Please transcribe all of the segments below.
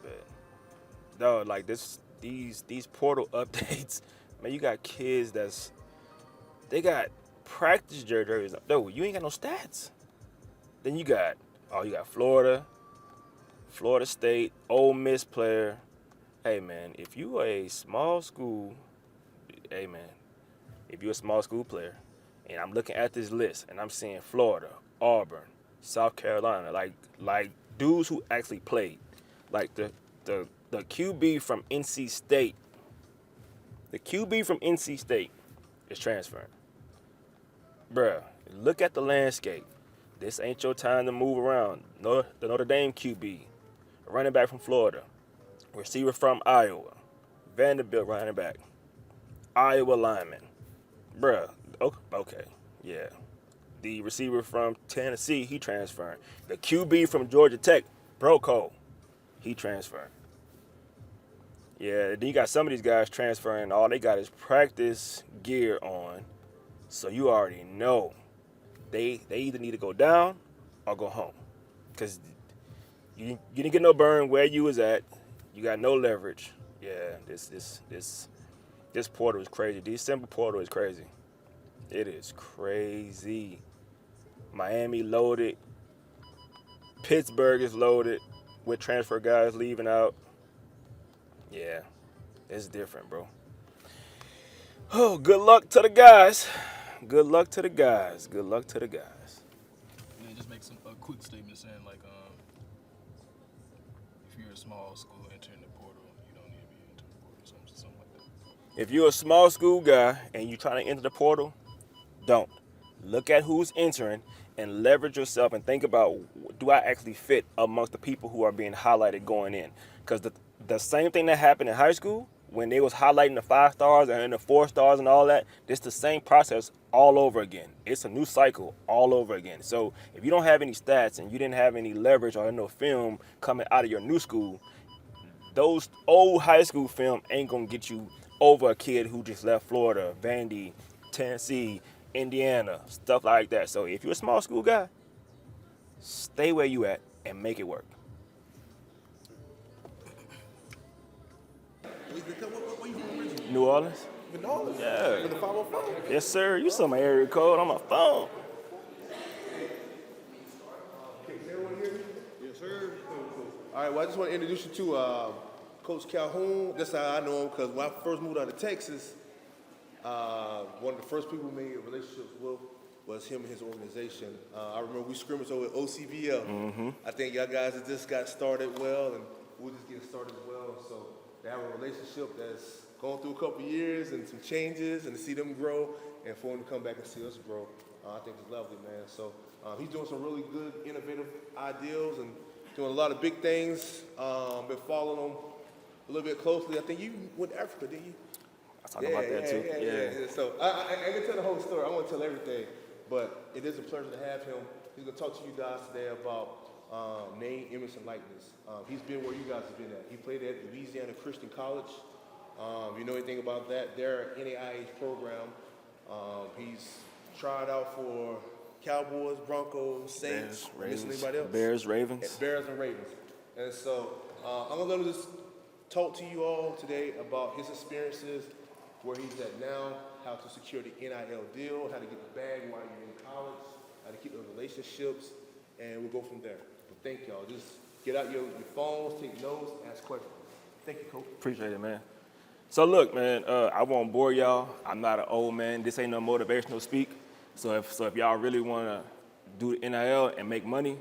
bet. No, like these portal updates, man, you got kids they got practice jerseys. No, you ain't got no stats. Then you got Florida, Florida State, Ole Miss player. Hey man, if you are a small school, hey man, if you're a small school player, and I'm looking at this list and I'm seeing Florida, Auburn, South Carolina, like dudes who actually played, like the QB from NC State, the QB from NC State is transferring. Bruh, look at the landscape. This ain't your time to move around. No, the Notre Dame QB, running back from Florida, receiver from Iowa, Vanderbilt running back, Iowa lineman. Bruh, okay, yeah. The receiver from Tennessee, he transferring. The QB from Georgia Tech, Broco, he transferring. Yeah, then you got some of these guys transferring. All they got is practice gear on. So you already know they either need to go down or go home. Because you didn't get no burn where you was at. You got no leverage. Yeah, this portal is crazy. December portal is crazy. It is crazy. Miami loaded. Pittsburgh is loaded with transfer guys leaving out. Yeah, it's different, bro. Oh, good luck to the guys. Good luck to the guys. Good luck to the guys. And then just make a quick statement saying like, if you're a small school entering the portal, you don't need to be entering the portal, something like that. If you're a small school guy and you're trying to enter the portal, don't. Look at who's entering and leverage yourself and think about, do I actually fit amongst the people who are being highlighted going in? Because the same thing that happened in high school when they was highlighting the 5 stars and the 4 stars and all that, it's the same process all over again. It's a new cycle all over again. So if you don't have any stats and you didn't have any leverage or no film coming out of your new school, those old high school film ain't gonna get you over a kid who just left Florida, Vandy, Tennessee, Indiana, stuff like that. So if you're a small school guy, stay where you at and make it work. Where you from originally? New Orleans? New Orleans? Yeah. With the 504? Yes, sir. You saw my area code on my phone. Can everyone hear me? Yes, sir. Cool. All right, well, I just want to introduce you to Coach Calhoun. That's how I know him, because when I first moved out of Texas, one of the first people we made relationships with was him and his organization. I remember we scrimmaged over at OCBL. Mm-hmm. I think y'all guys have just got started well, and we're just getting started well. So to have a relationship that's gone through a couple of years and some changes, and to see them grow, and for him to come back and see us grow, I think it's lovely, man. So he's doing some really good, innovative ideals and doing a lot of big things. Been following him a little bit closely. I think you went to Africa, didn't you? I talk about that too. Yeah. So I can tell the whole story. I want to tell everything, but it is a pleasure to have him. He's going to talk to you guys today about name, image, and likeness. He's been where you guys have been at. He played at Louisiana Christian College. If you know anything about that, their NAIH program. He's tried out for Cowboys, Broncos, Saints, missing anybody else? Bears, Ravens. Bears and Ravens. And so I'm going to let him just talk to you all today about his experiences, where he's at now, how to secure the NIL deal, how to get the bag while you're in college, how to keep those relationships, and we'll go from there. But thank y'all. Just get out your phones, take notes, ask questions. Thank you, Coach. Appreciate it, man. So look, man, I won't bore y'all. I'm not an old man. This ain't no motivational speak. So if y'all really want to do the NIL and make money,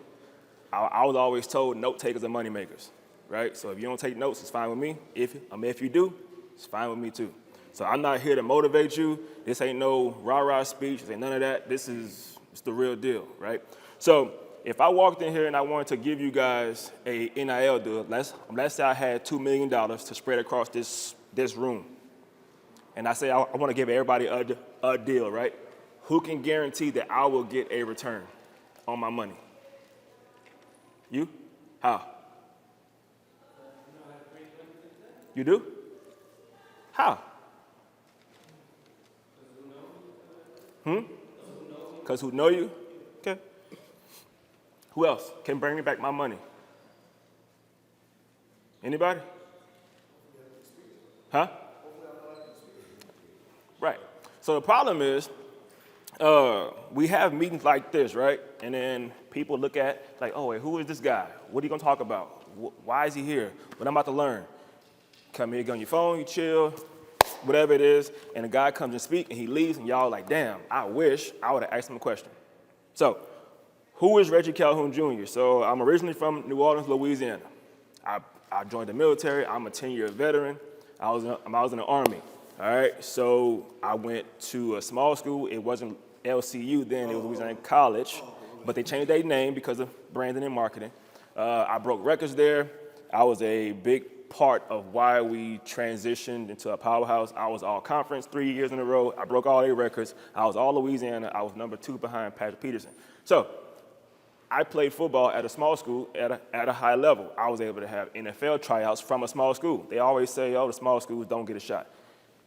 I was always told note takers are money makers, right? So if you don't take notes, it's fine with me. If you do, it's fine with me too. So I'm not here to motivate you. This ain't no rah-rah speech. This ain't none of that. It's the real deal, right? So if I walked in here and I wanted to give you guys a NIL deal, let's say I had $2 million to spread across this room, and I say I want to give everybody a deal, right? Who can guarantee that I will get a return on my money? You? How? You do? How? Because who know you? Okay. Who else can bring me back my money? Anybody? Huh? Right. So the problem is, we have meetings like this, right? And then people look at, like, oh, wait, who is this guy? What are you going to talk about? Why is he here? What I'm about to learn. Come here, get on your phone, you chill, whatever it is, and the guy comes and speaks, and he leaves, and y'all like, damn, I wish I would have asked him a question. So, who is Reggie Calhoun Jr.? So, I'm originally from New Orleans, Louisiana. I joined the military. I'm a 10-year veteran. I was in the Army, all right? So, I went to a small school. It wasn't LCU then. It was Louisiana College, but they changed their name because of branding and marketing. I broke records there. I was a big part of why we transitioned into a powerhouse. I was all conference 3 years in a row. I broke all their records. I was all Louisiana. I was number 2 behind Patrick Peterson. So I played football at a small school at a high level. I was able to have NFL tryouts from a small school. They always say, oh, the small schools don't get a shot.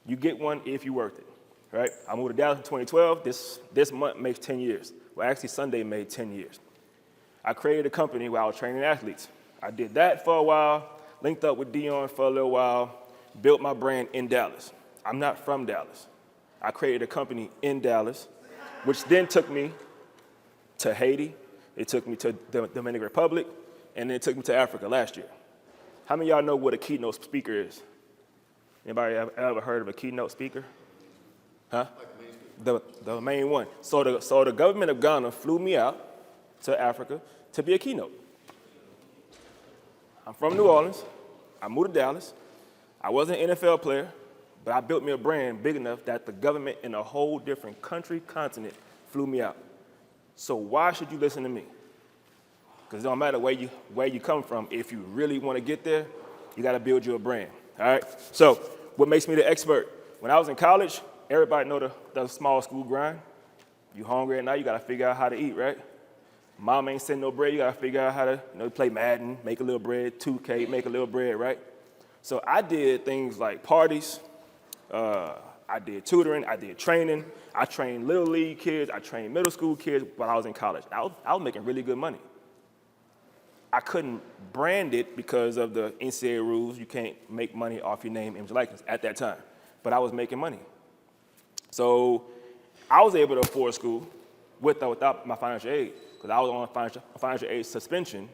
You get one if you worked it, right? I moved to Dallas in 2012. This month makes 10 years. Well, actually, Sunday made 10 years. I created a company where I was training athletes. I did that for a while. Linked up with Dion for a little while, built my brand in Dallas. I'm not from Dallas. I created a company in Dallas, which then took me to Haiti. It took me to the Dominican Republic, and then it took me to Africa last year. How many of y'all know what a keynote speaker is? Anybody ever heard of a keynote speaker? Huh? The main one. So the government of Ghana flew me out to Africa to be a keynote. I'm from New Orleans. I moved to Dallas. I wasn't an NFL player, but I built me a brand big enough that the government in a whole different country, continent, flew me out. So why should you listen to me? Because it don't matter where you come from. If you really want to get there, you got to build you a brand. All right? So what makes me the expert? When I was in college, everybody know the small school grind. You hungry at night, you got to figure out how to eat, right? Mom ain't sending no bread, you gotta figure out how to play Madden, make a little bread, 2K, make a little bread, right? So I did things like parties, I did tutoring, I did training, I trained little league kids, I trained middle school kids while I was in college. I was making really good money. I couldn't brand it because of the NCAA rules. You can't make money off your name, image, likeness at that time. But I was making money. So I was able to afford school with or without my financial aid. Because I was on financial aid suspension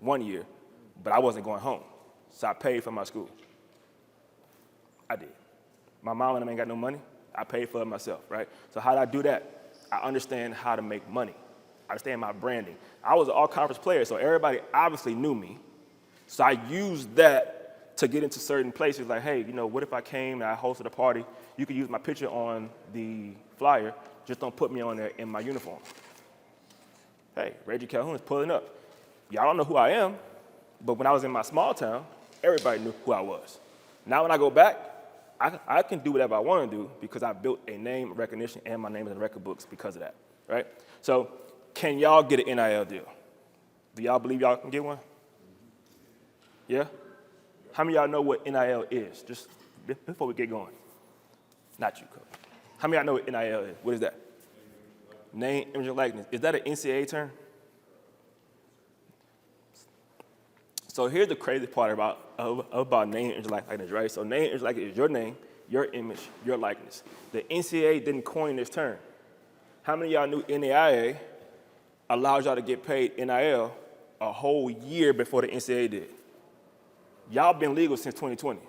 1 year, but I wasn't going home. So I paid for my school. I did. My mom and them ain't got no money. I paid for it myself, right? So how did I do that? I understand how to make money. I understand my branding. I was an all-conference player, so everybody obviously knew me. So I used that to get into certain places like, hey, what if I came and I hosted a party? You could use my picture on the flyer. Just don't put me on there in my uniform. Hey, Reggie Calhoun is pulling up. Y'all don't know who I am, but when I was in my small town, everybody knew who I was. Now when I go back, I can do whatever I want to do because I built a name recognition and my name is in the record books because of that, right? So can y'all get an NIL deal? Do y'all believe y'all can get one? Yeah? How many of y'all know what NIL is? Just before we get going. Not you, Coach. How many of y'all know what NIL is? What is that? Name, image, and likeness. Is that an NCAA term? So here's the crazy part about name, image, and likeness, right? So name, image, and likeness is your name, your image, your likeness. The NCAA didn't coin this term. How many of y'all knew NAIA allows y'all to get paid NIL a whole year before the NCAA did? Y'all been legal since 2020.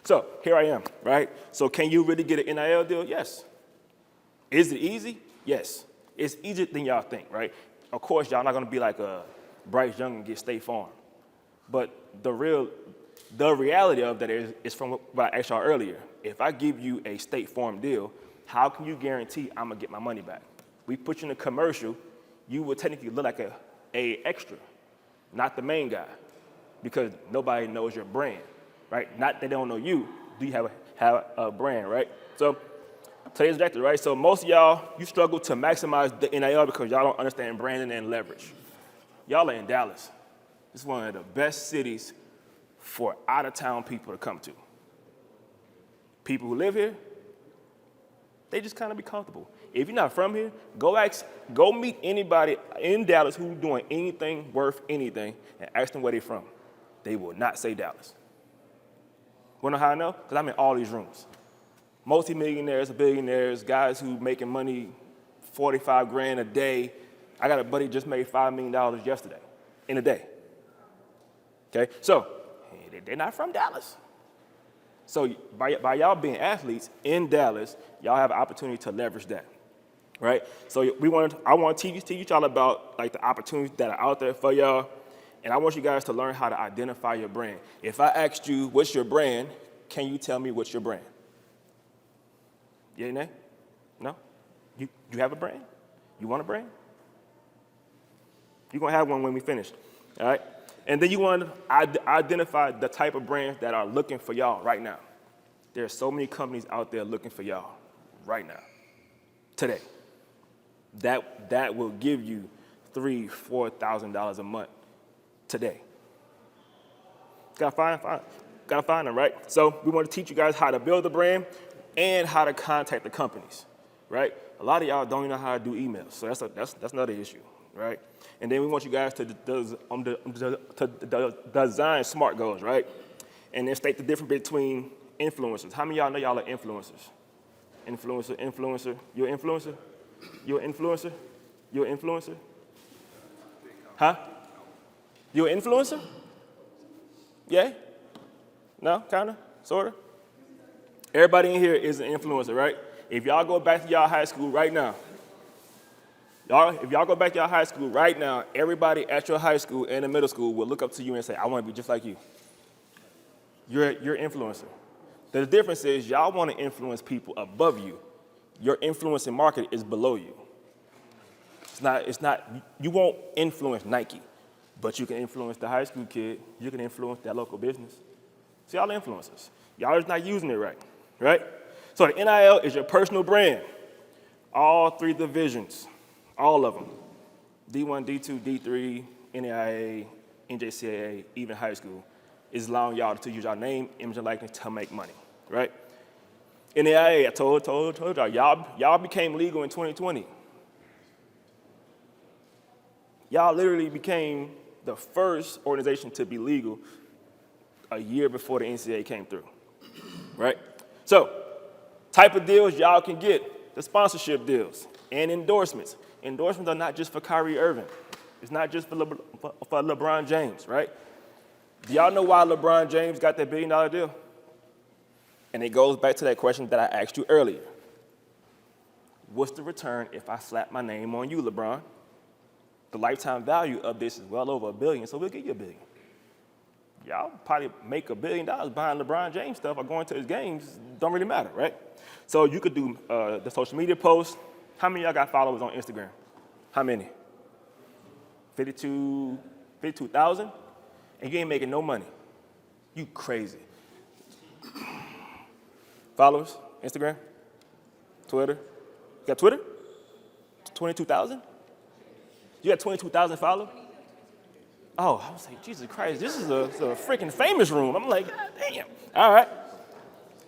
So here I am, right? So can you really get an NIL deal? Yes. Is it easy? Yes. It's easier than y'all think, right? Of course, y'all not gonna be like a Bryce Young and get State Farm. But the reality of that is from what I asked y'all earlier. If I give you a State Farm deal, how can you guarantee I'm gonna get my money back? We put you in a commercial, you would technically look like a extra, not the main guy, because nobody knows your brand. Right? Not that they don't know you. Do you have a brand, right? So today's objective, right? So most of y'all, you struggle to maximize the NIL because y'all don't understand branding and leverage. Y'all are in Dallas. This is one of the best cities for out-of-town people to come to. People who live here, they just kind of be comfortable. If you're not from here, go meet anybody in Dallas who's doing anything worth anything and ask them where they're from. They will not say Dallas. Wanna know how I know? Because I'm in all these rooms. Multi-millionaires, billionaires, guys who making money 45 grand a day. I got a buddy just made $5 million yesterday, in a day. Okay, so they're not from Dallas. So by y'all being athletes in Dallas, y'all have an opportunity to leverage that, right? So I want to teach y'all about like the opportunities that are out there for y'all, and I want you guys to learn how to identify your brand. If I asked you, what's your brand, can you tell me what's your brand? Yeah, nay? No? You have a brand? You want a brand? You're going to have one when we finish, all right? And then you want to identify the type of brands that are looking for y'all right now. There are so many companies out there looking for y'all right now, today. That will give you $3,000, $4,000 a month today. Gotta find them, right? So we want to teach you guys how to build a brand and how to contact the companies, right? A lot of y'all don't even know how to do emails, so that's another issue, right? And then we want you guys to design SMART goals, right? And then state the difference between influencers. How many of y'all know y'all are influencers? Influencer. You're an influencer? You're an influencer? You're an influencer? Huh? You're an influencer? Yeah? No? Kinda? Sorta? Everybody in here is an influencer, right? If y'all go back to y'all high school right now, if y'all go back to your high school right now, everybody at your high school and the middle school will look up to you and say, I want to be just like you. You're an influencer. The difference is y'all want to influence people above you. Your influence in market is below you. It's not, you won't influence Nike, but you can influence the high school kid. You can influence that local business. See, y'all influencers. Y'all just not using it right? So the NIL is your personal brand. All three divisions. All of them, D1, D2, D3, NAIA, NJCAA, even high school, is allowing y'all to use your name, image, and likeness to make money, right? NAIA, I told y'all became legal in 2020. Y'all literally became the first organization to be legal a year before the NCAA came through, right? So, type of deals y'all can get, the sponsorship deals and endorsements. Endorsements are not just for Kyrie Irving. It's not just for LeBron James, right? Do y'all know why LeBron James got that $1 billion deal? And it goes back to that question that I asked you earlier. What's the return if I slap my name on you, LeBron? The lifetime value of this is well over $1 billion, so we'll give you $1 billion. Y'all probably make $1 billion buying LeBron James stuff or going to his games. Don't really matter, right? So you could do the social media posts. How many of y'all got followers on Instagram? How many? 52,000? And you ain't making no money. You crazy. Followers? Instagram? Twitter? You got Twitter? 22,000? You got 22,000 followers? Oh, I was like, Jesus Christ, this is a freaking famous room. I'm like, God damn. All right.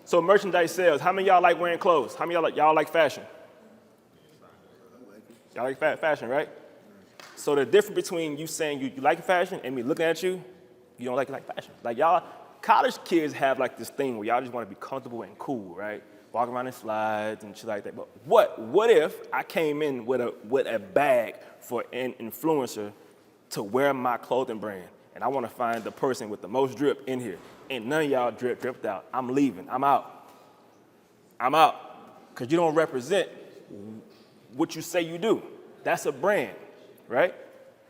So merchandise sales. How many of y'all like wearing clothes? How many of y'all like fashion? Y'all like fashion, right? So the difference between you saying you like fashion and me looking at you, you don't like fashion. Like y'all, college kids have like this thing where y'all just want to be comfortable and cool, right? Walk around in slides and shit like that. But what if I came in with a bag for an influencer to wear my clothing brand, and I want to find the person with the most drip in here, and none of y'all dripped out. I'm leaving. I'm out. Because you don't represent what you say you do. That's a brand, right?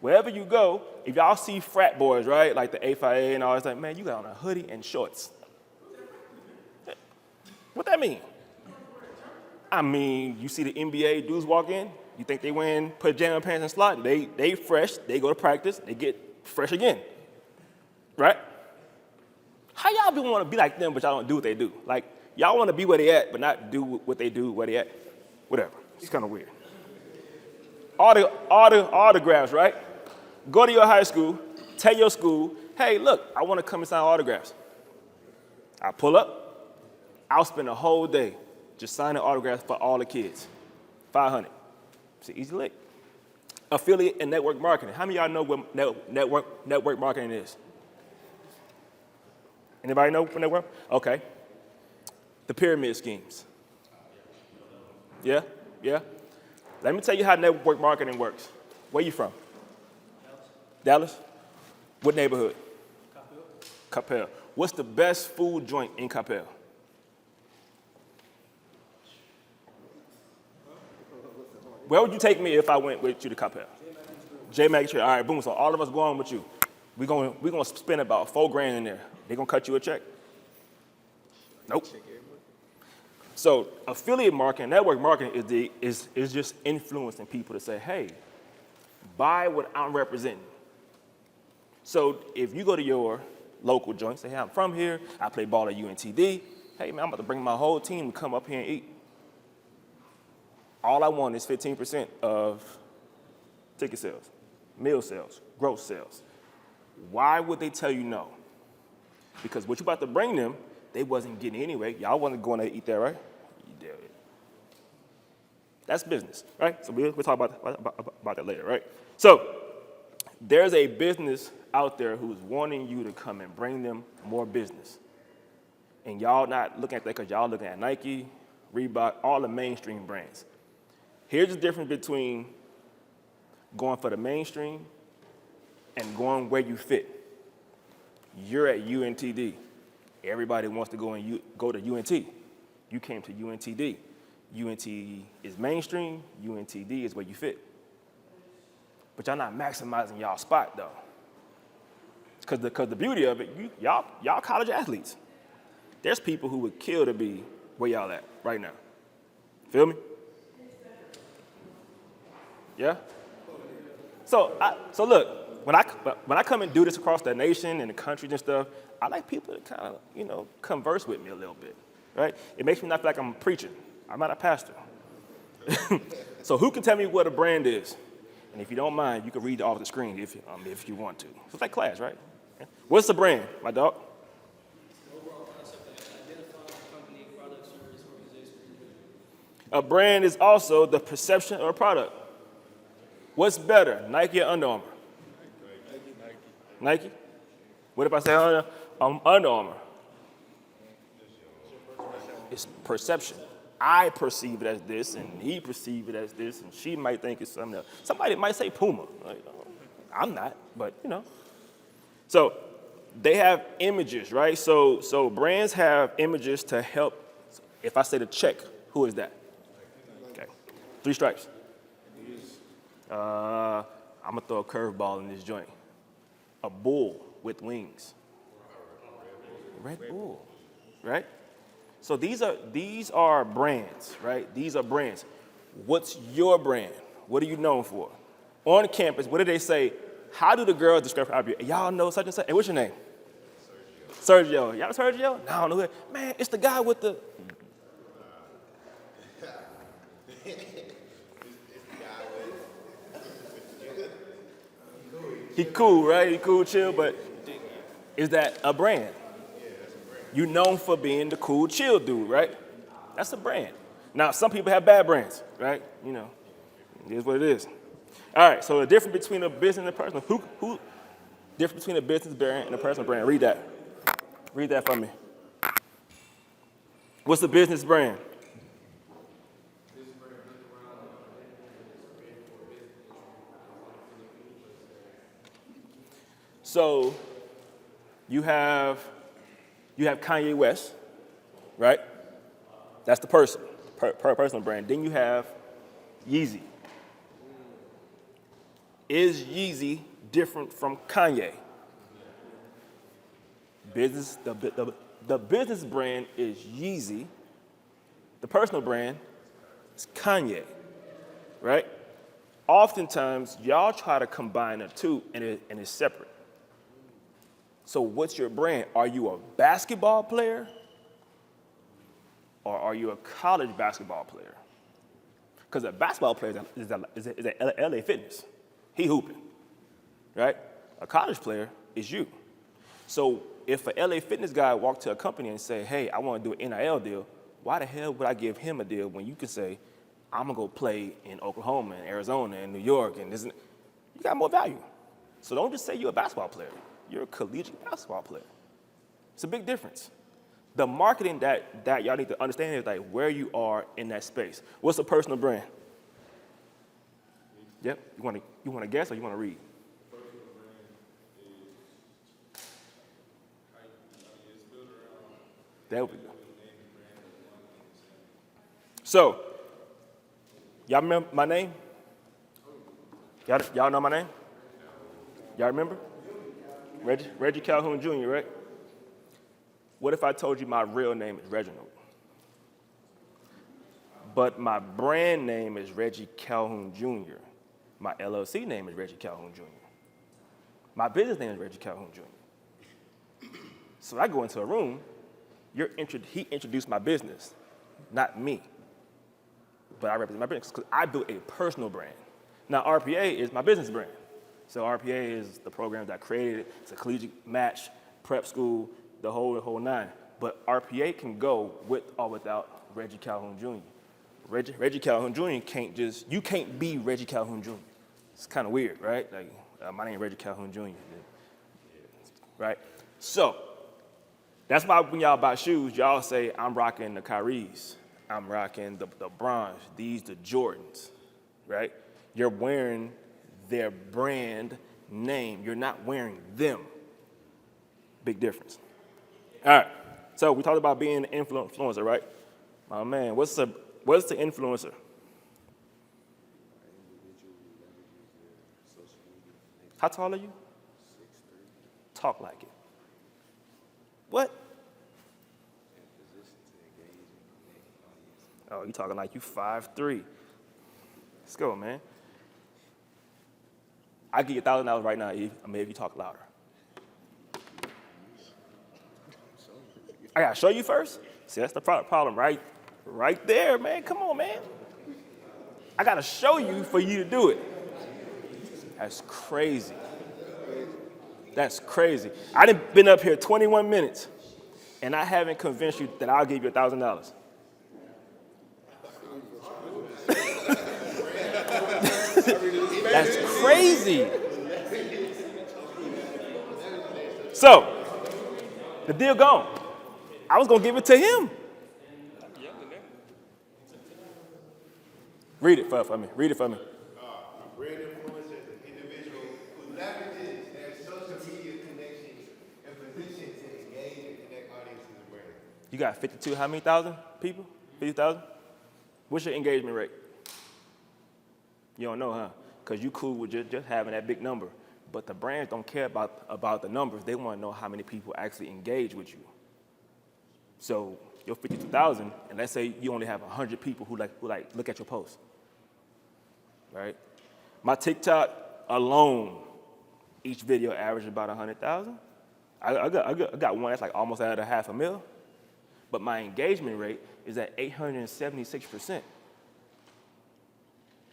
Wherever you go, if y'all see frat boys, right, like the A5A and all, it's like, man, you got on a hoodie and shorts. What that mean? I mean, you see the NBA dudes walk in, you think they wearing pajama pants and slot, they fresh, they go to practice, they get fresh again, right? How y'all want to be like them, but y'all don't do what they do? Like, y'all want to be where they at, but not do what they do where they at? Whatever. It's kind of weird. Autographs, right? Go to your high school, tell your school, hey, look, I want to come and sign autographs. I pull up, I'll spend a whole day just signing autographs for all the kids. 500. It's an easy lick. Affiliate and network marketing. How many of y'all know what network marketing is? Anybody know what network? Okay. The pyramid schemes. Yeah? Yeah? Let me tell you how network marketing works. Where you from? Dallas? What neighborhood? Capel. What's the best food joint in Capel? Where would you take me if I went with you to Capel? J Mag Tree. All right, boom. So all of us going with you. We're gonna spend about $4,000 in there. They gonna cut you a check? Nope. So affiliate marketing, network marketing is just influencing people to say, hey, buy what I'm representing. So if you go to your local joint, say, hey, I'm from here, I play ball at UNTD. Hey, man, I'm about to bring my whole team to come up here and eat. All I want is 15% of ticket sales, meal sales, gross sales. Why would they tell you no? Because what you about to bring them, they wasn't getting anyway. Y'all wasn't going to eat there, right? You did it. That's business, right? So we'll talk about that later, right? So there's a business out there who's wanting you to come and bring them more business. And y'all not looking at that because y'all looking at Nike, Reebok, all the mainstream brands. Here's the difference between going for the mainstream and going where you fit. You're at UNTD. Everybody wants to go to UNT. You came to UNTD. UNT is mainstream. UNTD is where you fit. But y'all not maximizing y'all spot though. Because the beauty of it, y'all college athletes. There's people who would kill to be where y'all at right now. Feel me? Yeah? So look, when I come and do this across the nation and the country and stuff, I like people to kind of, converse with me a little bit, right? It makes me not feel like I'm preaching. I'm not a pastor. So who can tell me what a brand is? And if you don't mind, you can read it off the screen if you want to. It's like class, right? What's the brand, my dog? Overall concept that identifies the company, product, service, organization. A brand is also the perception of a product. What's better, Nike or Under Armour? Nike. What if I say Under Armour? It's perception. I perceive it as this, and he perceives it as this, and she might think it's something else. Somebody might say Puma. Like, I'm not, but So they have images, right? So brands have images to help. If I say to check, who is that? Okay, 3 stripes. I'm gonna throw a curveball in this joint. A bull with wings. Red Bull, right? So these are brands, right? These are brands. What's your brand? What are you known for? On campus, what do they say? How do the girls describe you? Y'all know such and such. Hey, what's your name? Sergio. Y'all know Sergio? No, I don't know who. Man, it's the guy with the. He cool, right? He cool, chill, but is that a brand? You known for being the cool, chill dude, right? That's a brand. Now, some people have bad brands, right? It is what it is. All right, so the difference between a business and a personal, who difference between a business brand and a personal brand? Read that. Read that for me. What's the business brand? So you have Kanye West, right? That's the person, personal brand. Then you have Yeezy. Is Yeezy different from Kanye? The business brand is Yeezy. The personal brand is Kanye, right? Oftentimes, y'all try to combine the two, and it's separate. So what's your brand? Are you a basketball player or are you a college basketball player? Because a basketball player is at LA Fitness. He hooping, right? A college player is you. So if a LA Fitness guy walked to a company and say, hey, I want to do an NIL deal, why the hell would I give him a deal when you can say, I'm gonna go play in Oklahoma and Arizona and New York and this. You got more value. So don't just say you're a basketball player. You're a collegiate basketball player. It's a big difference. The marketing that y'all need to understand is like where you are in that space. What's a personal brand? Yep. You want to guess or you want to read? There we go. So, y'all remember my name? Y'all know my name? Y'all remember? Reggie Calhoun Jr., right? What if I told you my real name is Reginald? But my brand name is Reggie Calhoun Jr. My LLC name is Reggie Calhoun Jr. My business name is Reggie Calhoun Jr. So I go into a room, he introduced my business, not me. But I represent my business because I built a personal brand. Now RPA is my business brand. So RPA is the program that I created. It's a collegiate match, prep school, the whole nine. But RPA can go with or without Reggie Calhoun Jr. Reggie Calhoun Jr. you can't be Reggie Calhoun Jr. It's kind of weird, right? Like, my name is Reggie Calhoun Jr., right? So, that's why when y'all buy shoes, y'all say, I'm rocking the Kyries. I'm rocking the bronze, the Jordans, right? You're wearing their brand name. You're not wearing them. Big difference. All right, so we talked about being an influencer, right? My man, what's the influencer? How tall are you? 6'3". Talk like it. What? Oh, you talking like you 5'3". Let's go, man. I give you $1,000 right now, Eve. I mean, if you talk louder. I gotta show you first. See, that's the problem, right there, man. Come on, man. I gotta show you for you to do it. That's crazy. That's crazy. I done been up here 21 minutes, and I haven't convinced you that I'll give you $1,000. That's crazy. So, the deal gone. I was gonna give it to him. Read it for me. Read it for me. A brand influencer is an individual who leverages their social media connections and position to engage and connect audiences and brands. You got 52, how many thousand people? 50,000? What's your engagement rate? You don't know, huh? Because you cool with just having that big number. But the brands don't care about the numbers. They want to know how many people actually engage with you. So your 52,000, and let's say you only have 100 people who look at your post, right? My TikTok alone, each video averages about 100,000. I got one that's like almost at $500,000, but my engagement rate is at 876%.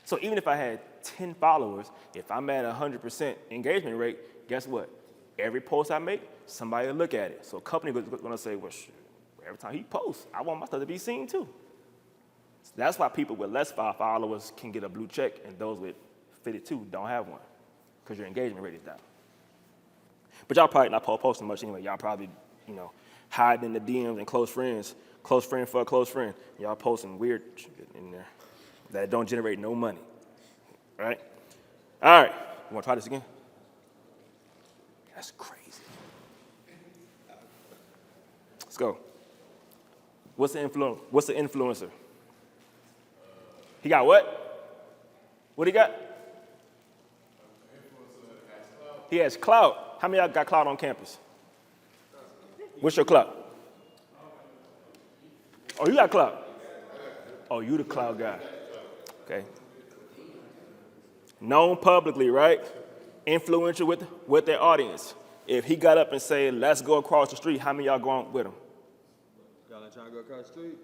So even if I had 10 followers, if I'm at 100% engagement rate, guess what? Every post I make, somebody will look at it. So a company is going to say, well, every time he posts, I want my stuff to be seen too. So that's why people with less followers can get a blue check and those with 52 don't have one because your engagement rate is down. But y'all probably not posting much anyway. Y'all probably, hiding in the DMs and close friend for a close friend. Y'all posting weird shit in there that don't generate no money, right? All right, you want to try this again? That's crazy. Let's go. What's the influencer? He got what? What he got? He has clout. How many of y'all got clout on campus? What's your clout? Oh, you got clout. Oh, you the clout guy. Okay. Known publicly, right? Influential with their audience. If he got up and said, let's go across the street, how many of y'all going with him? Y'all ain't trying to go across the street?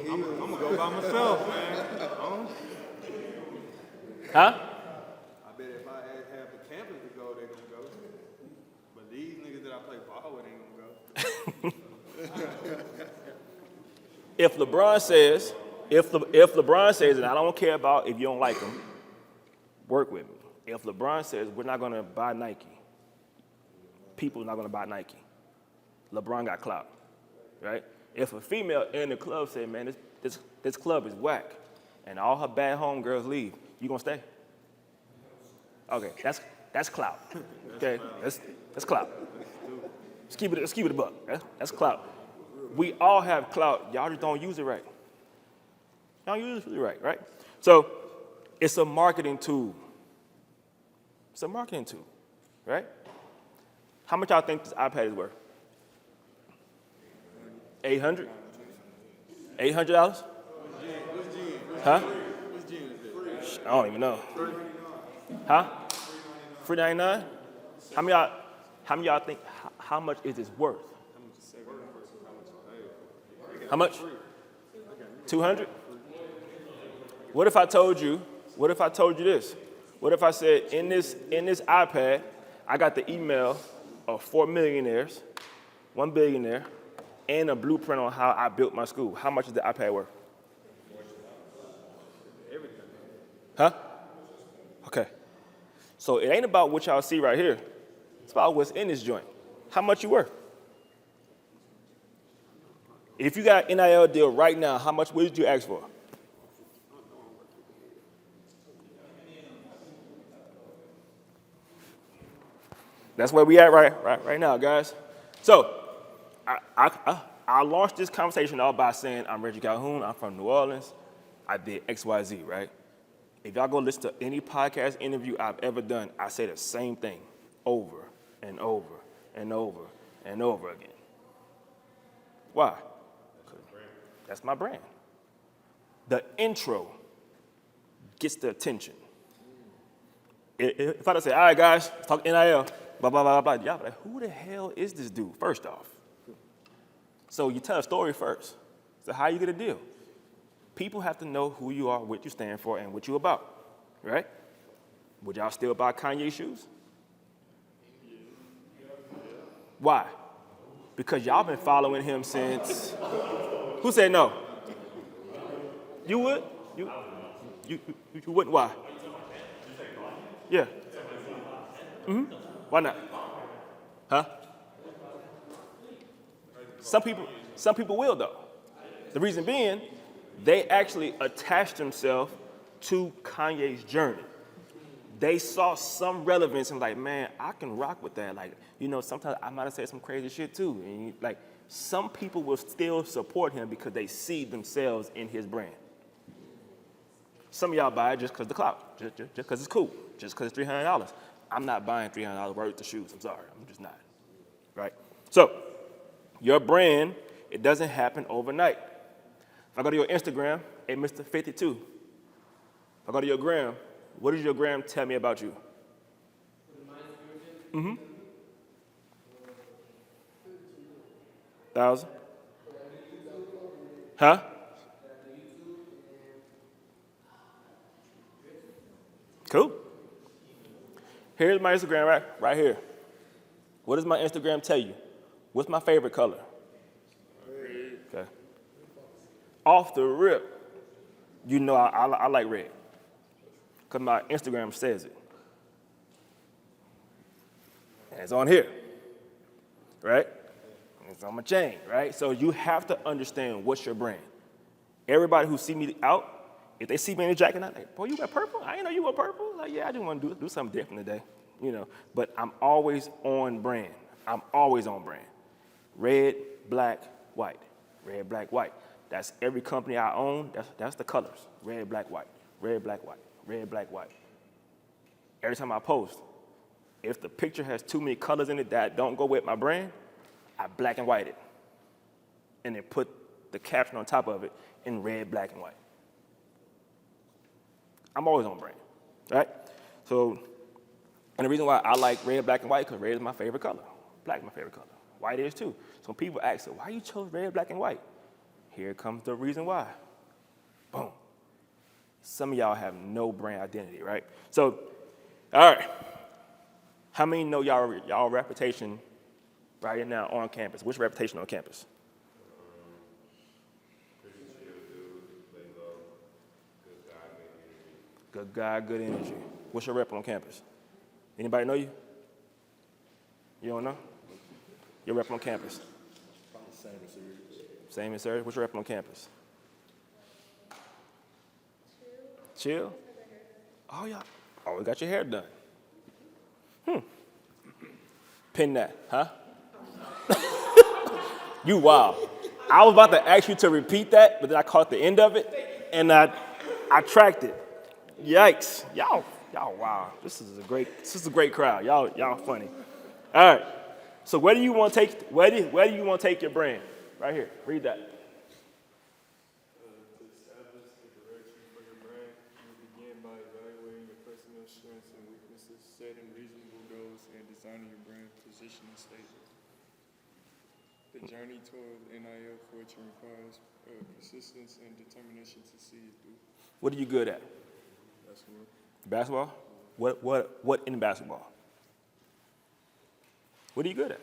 I'm gonna go by myself, man. Huh? I bet if I have the campus to go, they gonna go. But these niggas that I play ball with ain't gonna go. If LeBron says, if LeBron says, and I don't care about if you don't like him, work with me. If LeBron says we're not going to buy Nike, people are not going to buy Nike. LeBron got clout, right? If a female in the club say, man, this club is whack, and all her bad homegirls leave, you gonna stay? Okay, that's clout. Okay, that's clout. Let's keep it a buck. That's clout. We all have clout. Y'all just don't use it right. Y'all use it right? So it's a marketing tool. It's a marketing tool, right? How much y'all think this iPad is worth? $800? $800? Huh? I don't even know. Huh? $399? How many of y'all think, how much is this worth? How much? 200? What if I told you this? What if I said, in this iPad, I got the email of 4 millionaires, 1 billionaire, and a blueprint on how I built my school. How much is the iPad worth? Everything. Huh? Okay. So it ain't about what y'all see right here. It's about what's in this joint. How much you worth? If you got an NIL deal right now, how much would you ask for? That's where we at right now, guys. So I launched this conversation all by saying I'm Reggie Calhoun. I'm from New Orleans. I did XYZ, right? If y'all go listen to any podcast interview I've ever done, I say the same thing over and over and over and over again. Why? That's my brand. The intro gets the attention. If I say, all right, guys, let's talk NIL, blah, blah, blah, blah, y'all be like, who the hell is this dude, first off? So you tell a story first. So how you get a deal? People have to know who you are, what you stand for, and what you about, right? Would y'all still buy Kanye shoes? Why? Because y'all been following him since, who said no? You would? You wouldn't, why? Yeah. Mm-hmm. Why not? Huh? Some people will though. The reason being, they actually attached themselves to Kanye's journey. They saw some relevance and like, man, I can rock with that. Like, you know, sometimes I might have said some crazy shit too. And like, some people will still support him because they see themselves in his brand. Some of y'all buy it just because the clout, just because it's cool, just because it's $300. I'm not buying $300 worth of shoes. I'm sorry, I'm just not, right? So, your brand, it doesn't happen overnight. If I go to your Instagram, hey, Mr. 52. If I go to your gram, what does your gram tell me about you? Mm-hmm. 1,000? Huh? Cool. Here's my Instagram right here. What does my Instagram tell you? What's my favorite color? Red. Okay. Off the rip, you know I like red. Because my Instagram says it. And it's on here, right? And it's on my chain, right? So you have to understand what's your brand. Everybody who see me out, if they see me in a jacket, I'm like, boy, you wear purple? I didn't know you wear purple. Like, yeah, I just want to do something different today, you know. But I'm always on brand. I'm always on brand. Red, black, white. Red, black, white. That's every company I own. That's the colors. Red, black, white. Red, black, white. Red, black, white. Every time I post, if the picture has too many colors in it that don't go with my brand, I black and white it. And then put the caption on top of it in red, black, and white. I'm always on brand, right? So, and the reason why I like red, black, and white, because red is my favorite color. Black is my favorite color. White is too. So people ask, so why you chose red, black, and white? Here comes the reason why. Boom. Some of y'all have no brand identity, right? So, all right. How many know y'all reputation right now on campus? Which reputation on campus? Good guy, good energy. What's your rep on campus? Anybody know you? You don't know? Your rep on campus? Probably the same as yours. Same as Serge. What's your rep on campus? Chill? Oh, yeah. Oh, we got your hair done. Pin that, huh? You wild. I was about to ask you to repeat that, but then I caught the end of it, and I tracked it. Yikes. Y'all wow. This is a great crowd. Y'all funny. All right. So where do you want to take your brand? Right here. Read that. To establish the direction for your brand, you begin by evaluating your personal strengths and weaknesses, setting reasonable goals, and designing your brand positioning statement. The journey toward NIL fortune requires persistence and determination to see it through. What are you good at? Basketball. Basketball? What in basketball? What are you good at?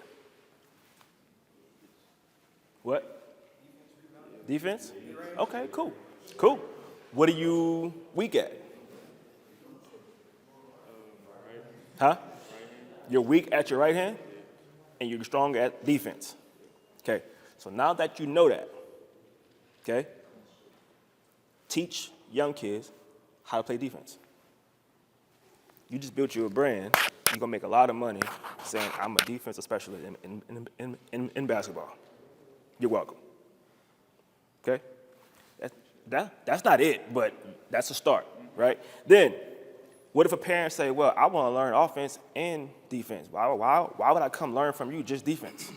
What? Defense? Okay, cool. Cool. What are you weak at? Huh? You're weak at your right hand, and you're strong at defense. Okay, so now that you know that, okay, teach young kids how to play defense. You just built you a brand. You're gonna make a lot of money saying I'm a defensive specialist in basketball. You're welcome. Okay, that's not it, but that's a start, right? Then, what if a parent say, well, I want to learn offense and defense. Why would I come learn from you just defense?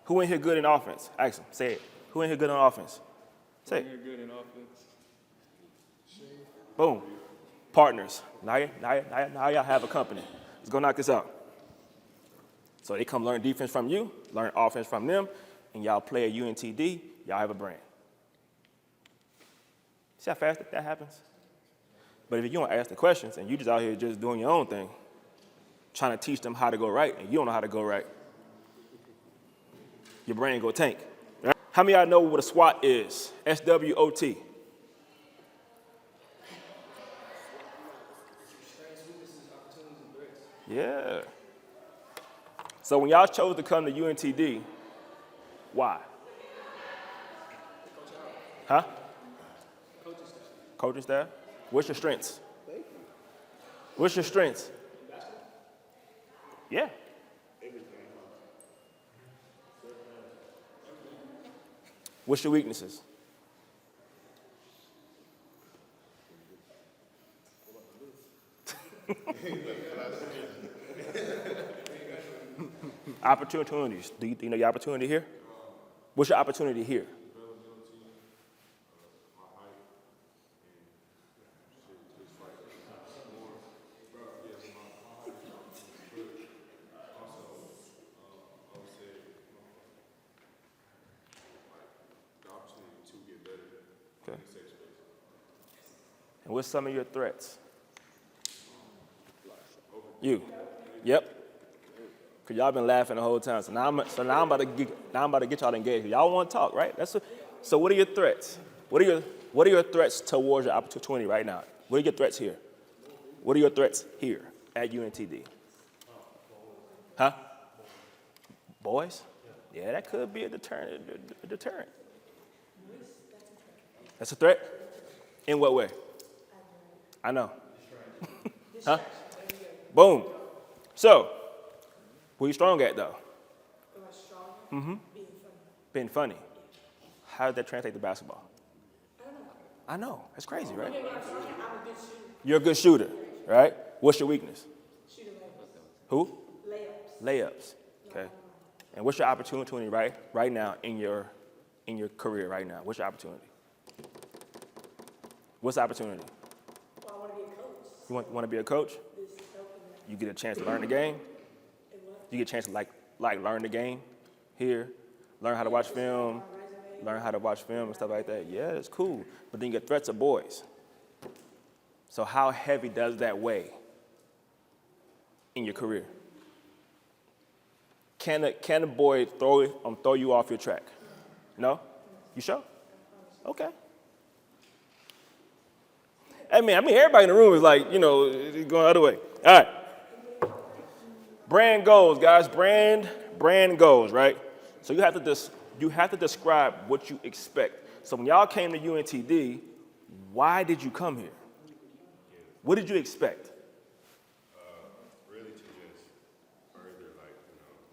Who in here good in offense? Ask them. Say it. Who in here good on offense? Say it. You're good in offense. Boom. Partners. Now y'all have a company. Let's go knock this out. So they come learn defense from you, learn offense from them, and y'all play at UNTD, y'all have a brand. See how fast that happens? But if you don't ask the questions and you just out here just doing your own thing, trying to teach them how to go right, and you don't know how to go right, your brain go tank. Right? How many of y'all know what a SWOT is? SWOT. Yeah. So when y'all chose to come to UNTD, why? Huh? Coaching staff. What's your strengths? What's your strengths? Yeah. What's your weaknesses? Opportunities. Do you know your opportunity here? What's your opportunity here? Okay. And what's some of your threats? You. Yep. Cause y'all been laughing the whole time. So now I'm about to get y'all engaged. Y'all want to talk, right? So what are your threats? What are your threats towards your opportunity right now? What are your threats here? What are your threats here at UNTD? Huh? Boys? Yeah, that could be a deterrent. That's a threat? In what way? I know. Huh? Boom. So, where you strong at though? Mm-hmm. Being funny. How did that translate to basketball? I know. That's crazy, right? You're a good shooter, right? What's your weakness? Who? Layups. Okay. And what's your opportunity right now in your career right now? What's your opportunity? What's the opportunity? Well, I want to be a coach. You want to be a coach? This is helping me. You get a chance to learn the game. And what? You get a chance to like learn the game here, learn how to watch film, and stuff like that. Yeah, it's cool. But then you get threats of boys. So how heavy does that weigh in your career? Can a boy throw you off your track? No? You sure? Okay. I mean, everybody in the room is like, going the other way. All right. Brand goals, guys. Brand goals, right? So you have to describe what you expect. So when y'all came to UNTD, why did you come here? What did you expect? Really to just further, like,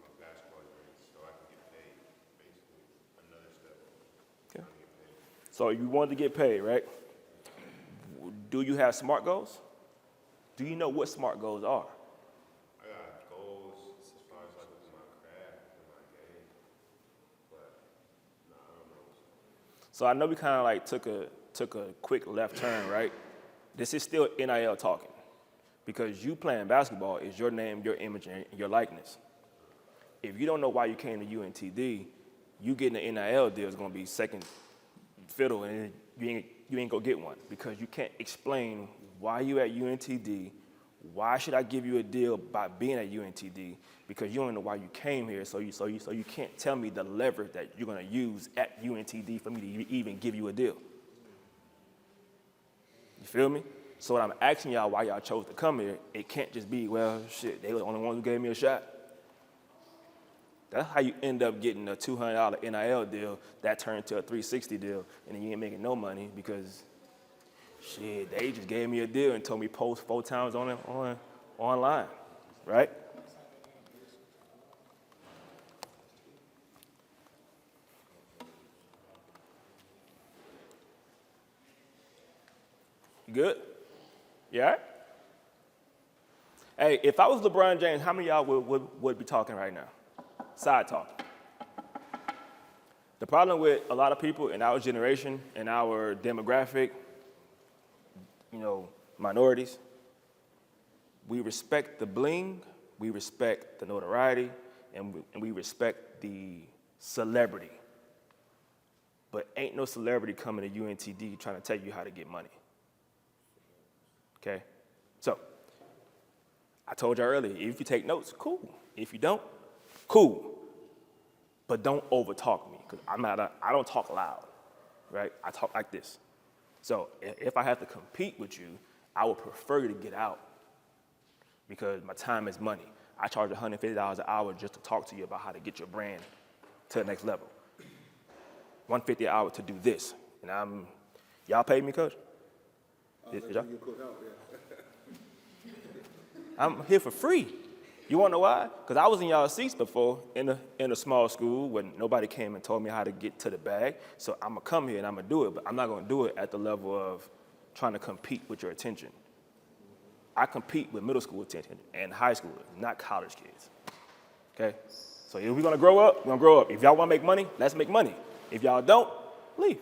my basketball dreams so I can get paid, basically. Another step. Okay. So you wanted to get paid, right? Do you have SMART goals? Do you know what SMART goals are? I got goals as far as like with my craft and my game, but no, I don't know. So I know we kind of like took a quick left turn, right? This is still NIL talking because you playing basketball is your name, your image, and your likeness. If you don't know why you came to UNTD, you getting an NIL deal is going to be second fiddle, and you ain't gonna get one because you can't explain why you at UNTD. Why should I give you a deal by being at UNTD? Because you don't know why you came here, so you can't tell me the leverage that you're gonna use at UNTD for me to even give you a deal. You feel me? So when I'm asking y'all why y'all chose to come here, it can't just be, well, shit, they were the only ones who gave me a shot. That's how you end up getting a $200 NIL deal that turned to a $360 deal, and then you ain't making no money because, shit, they just gave me a deal and told me post 4 times online, right? You good? You all right? Hey, if I was LeBron James, how many of y'all would be talking right now? Side talk. The problem with a lot of people in our generation, in our demographic, minorities, we respect the bling, we respect the notoriety, and we respect the celebrity. But ain't no celebrity coming to UNTD trying to tell you how to get money. Okay? So, I told you earlier, if you take notes, cool. If you don't, cool. But don't overtalk me, because I don't talk loud, right? I talk like this. So if I have to compete with you, I would prefer you to get out because my time is money. I charge $150 an hour just to talk to you about how to get your brand to the next level. $150 an hour to do this. And y'all pay me, Coach? Y'all? I'm here for free. You want to know why? Because I was in y'all seats before in a small school when nobody came and told me how to get to the bag. So I'm going to come here and I'm going to do it, but I'm not going to do it at the level of trying to compete with your attention. I compete with middle school attention and high schoolers, not college kids. Okay? So if we're going to grow up, we're going to grow up. If y'all want to make money, let's make money. If y'all don't, leave.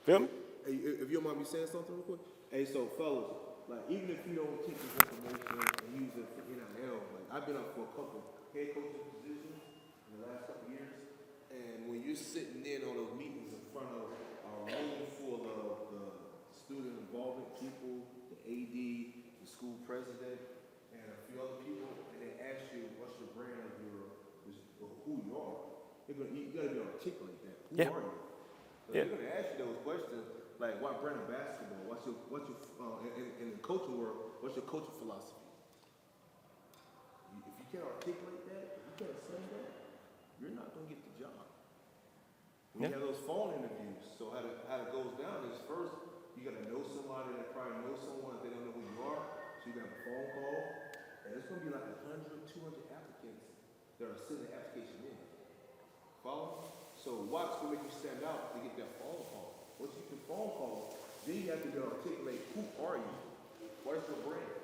Feel me? Hey, if you don't mind me saying something real quick. Hey, so fellas, like even if you don't take this information and use it for NIL, like I've been up for a couple head coaching positions in the last couple years, and when you're sitting in on those meetings in front of a room full of the student involvement people, the AD, the school president, and a few other people, and they ask you what's your brand of who you are, you gotta be able to articulate that. Who Yeah. are you? So Yeah. they're gonna ask you those questions. Like, what brand of basketball? What's your in the coaching world? What's your coaching philosophy? If you can't articulate that, if you can't say that, you're not gonna get the job. We have those phone interviews. So how it goes down is first you gotta know somebody that probably knows someone that they don't know who you are. So you got a phone call, and it's gonna be like 100, 200 applicants that are sending the application in. Follow? So what's gonna make you stand out to get that phone call? Once you get the phone call, then you have to be able to articulate who are you? What is your brand?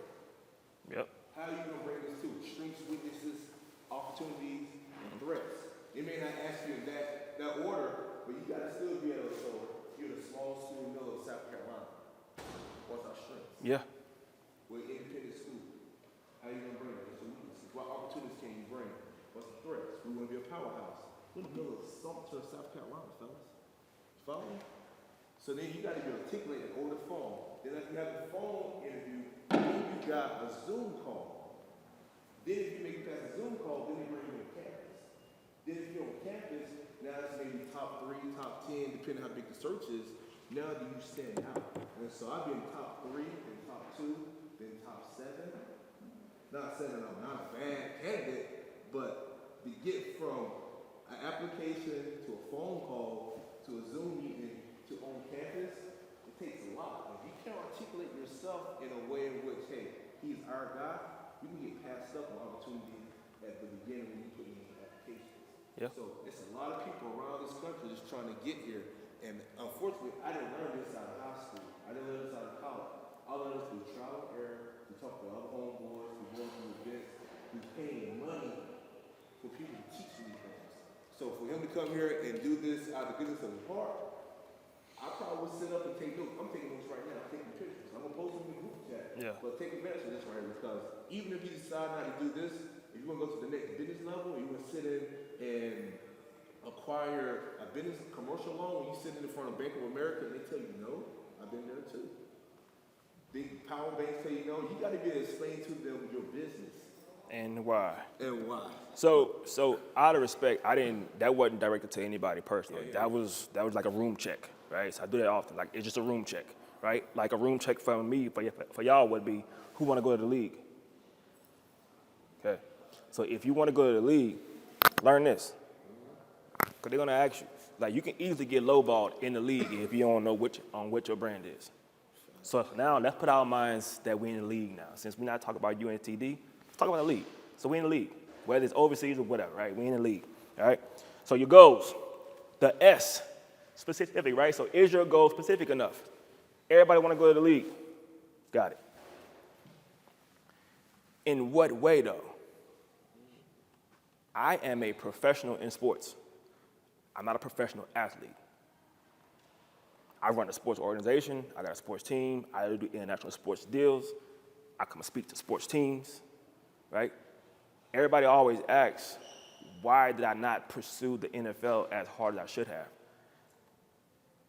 Yep. How are you gonna bring this to strengths, weaknesses, opportunities, and threats? It may not ask you in that order, but you gotta still be able to show you're the small school in the middle of South Carolina. What's our strengths? Yeah. We're an independent school. How are you gonna bring it? What's your weaknesses? What opportunities can you bring? What's the threats? We wanna be a powerhouse. We're in the middle of Sumter, South Carolina, fellas. Follow me? So then you gotta be articulated over the phone. Then after you have the phone interview, then you got a Zoom call. Then if you make it past the Zoom call, then they bring you to campus. Then if you're on campus, now it's maybe top 3, top 10, depending on how big the search is. Now do you stand out? And so I've been top 3, then top 2, then top 7. Not saying I'm not a bad candidate, but to get from an application to a phone call to a Zoom meeting to on campus, it takes a lot. If you can't articulate yourself in a way in which, hey, he's our guy, you can get passed up on opportunities at the beginning when you put in your applications. Yeah. So it's a lot of people around this country just trying to get here. And unfortunately, I didn't learn this out of high school. I didn't learn this out of college. I learned this through trial and error, to talk to other homeboys, to go to events, who's paying money for people to teach me things. So for him to come here and do this out of the goodness of his heart, I probably would sit up and take notes. I'm taking notes right now. I'm taking pictures. I'm gonna post them in the group chat. Yeah. But take advantage of this right here, because even if you decide not to do this, if you want to go to the next business level, you want to sit in and acquire a business commercial loan, when you sit in front of Bank of America and they tell you no, I've been there too. Big power banks tell you no, you got to be able to explain to them your business. And why? And why? So out of respect, that wasn't directed to anybody personally. Oh, yeah. That was like a room check, right? So I do that often. Like, it's just a room check, right? Like a room check for me, for y'all would be, who want to go to the league? Okay. So if you want to go to the league, learn this. Because they're going to ask you. Like, you can easily get lowballed in the league if you don't know what your brand is. So now let's put our minds that we're in the league now. Since we're not talking about UNTD, let's talk about the league. So we're in the league, whether it's overseas or whatever, right? We're in the league, all right? So your goals, the S, specific, right? So is your goal specific enough? Everybody want to go to the league. Got it. In what way, though? I am a professional in sports. I'm not a professional athlete. I run a sports organization. I got a sports team. I do international sports deals. I come and speak to sports teams, right? Everybody always asks, why did I not pursue the NFL as hard as I should have?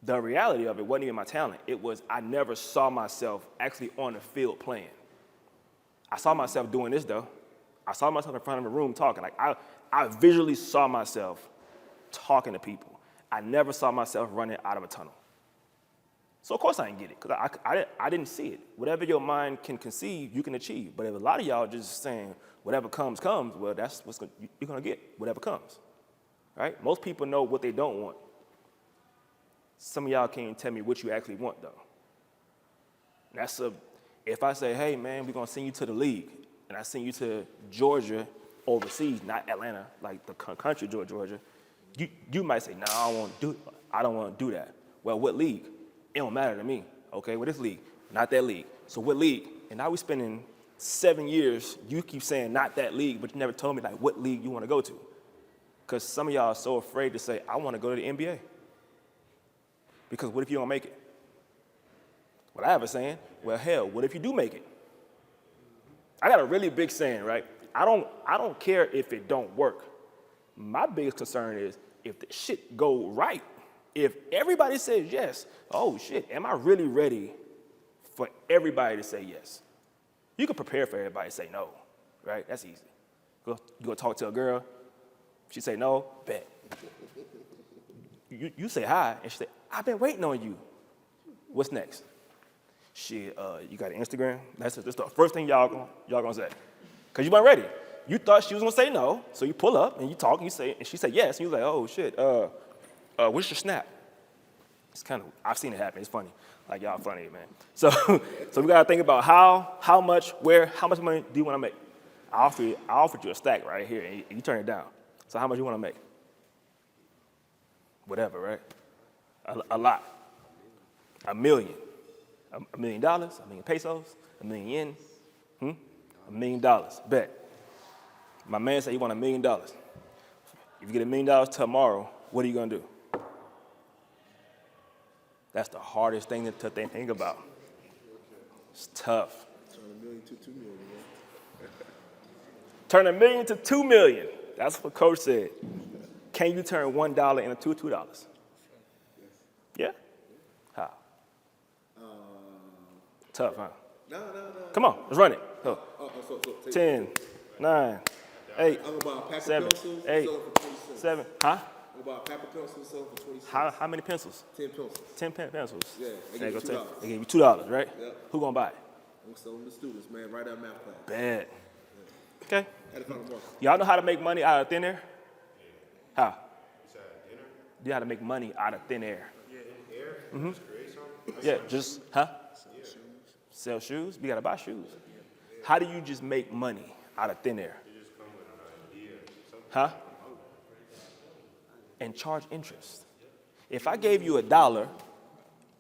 The reality of it wasn't even my talent. It was I never saw myself actually on the field playing. I saw myself doing this, though. I saw myself in front of a room talking. Like, I visually saw myself talking to people. I never saw myself running out of a tunnel. So, of course, I didn't get it, because I didn't see it. Whatever your mind can conceive, you can achieve. But if a lot of y'all just saying, whatever comes, well, that's what you're going to get, whatever comes, right? Most people know what they don't want. Some of y'all can't even tell me what you actually want, though. If I say, hey, man, we're going to send you to the league, and I send you to Georgia overseas, not Atlanta, like the country Georgia, you might say, no, I don't want to do that. Well, what league? It don't matter to me. Okay, well, this league, not that league. So what league? And now we're spending 7 years, you keep saying not that league, but you never told me like what league you want to go to. Because some of y'all are so afraid to say, I want to go to the NBA. Because what if you don't make it? What I have a saying, well, hell, what if you do make it? I got a really big saying, right? I don't care if it don't work. My biggest concern is if the shit go right. If everybody says yes, oh shit, am I really ready for everybody to say yes? You can prepare for everybody to say no, right? That's easy. You go talk to a girl, she say no, bet. You say hi, and she say, I've been waiting on you. What's next? Shit, you got an Instagram? That's the first thing y'all gonna say. Cause you weren't ready. You thought she was gonna say no, so you pull up and you talk and you say, and she said yes, and you like, oh shit, what's your snap? It's kind of, I've seen it happen, it's funny. Like, y'all funny, man. So we gotta think about how much, where, how much money do you wanna make? I offered you a stack right here, and you turn it down. So how much you wanna make? Whatever, right? A lot. $1 million. $1 million, $1 million pesos, $1 million yen, $1 million, bet. My man said he want $1 million. If you get $1 million tomorrow, what are you gonna do? That's the hardest thing to think about. It's tough. Turn $1 million to $2 million. Turn $1 million to $2 million. That's what Coach said. Can you turn $1 into $2? Yeah? How? Tough, huh? No. Come on, let's run it. Go. So 10, 9, 8, I'm gonna buy a pack 7, of pencils, 8, sell it for 20 cents. 7. Huh? I'm buy a pack of pencils for 20 cents. How many pencils? 10 pencils. 10 pencils. Yeah, they There give go you ten. $2. They give you $2, right? Yep. Who gonna buy it? I'm selling the students, man, right out of math class. Bad. Okay. Had to find a market. Y'all know how to make money out of thin air? How? You know how to make money out of thin air. Mm-hmm. Yeah, just, sell shoes? We gotta buy shoes. How do you just make money out of thin air? Huh? And charge interest. If I gave you $1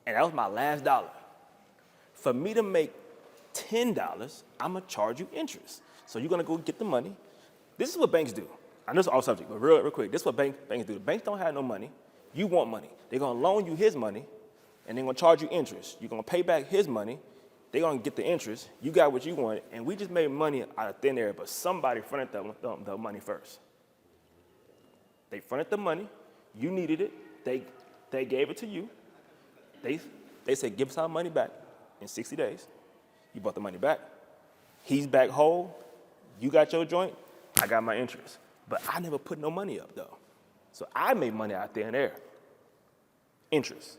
and that was my last dollar, for me to make $10, I'm gonna charge you interest. So you're gonna go get the money. This is what banks do. I know it's off subject, but real quick, this is what banks do. The banks don't have no money. You want money. They're gonna loan you his money, and they're gonna charge you interest. You're gonna pay back his money. They're gonna get the interest. You got what you wanted, and we just made money out of thin air, but somebody fronted the money first. They fronted the money. You needed it. They gave it to you. They said, give us our money back in 60 days. You brought the money back. He's back whole. You got your joint. I got my interest. But I never put no money up, though. So I made money out there and there. Interest.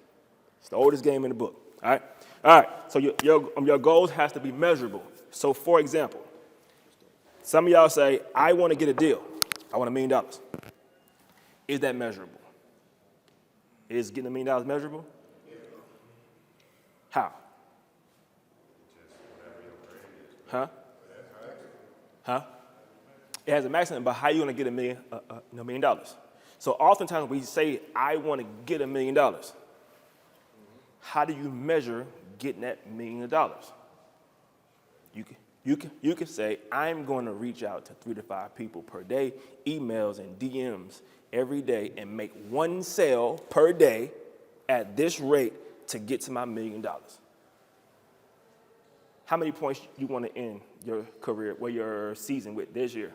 It's the oldest game in the book. All right? All right. So your goals has to be measurable. So, for example, some of y'all say, I want to get a deal. I want $1 million. Is that measurable? Is getting $1 million measurable? How? Huh? Huh? It has a maximum, but how you gonna get $1 million? So oftentimes we say, I want to get $1 million. How do you measure getting that $1 million? You can say, I'm going to reach out to 3 to 5 people per day, emails and DMs every day, and make 1 sale per day at this rate to get to my $1 million. How many points you want to end your career, or your season with this year?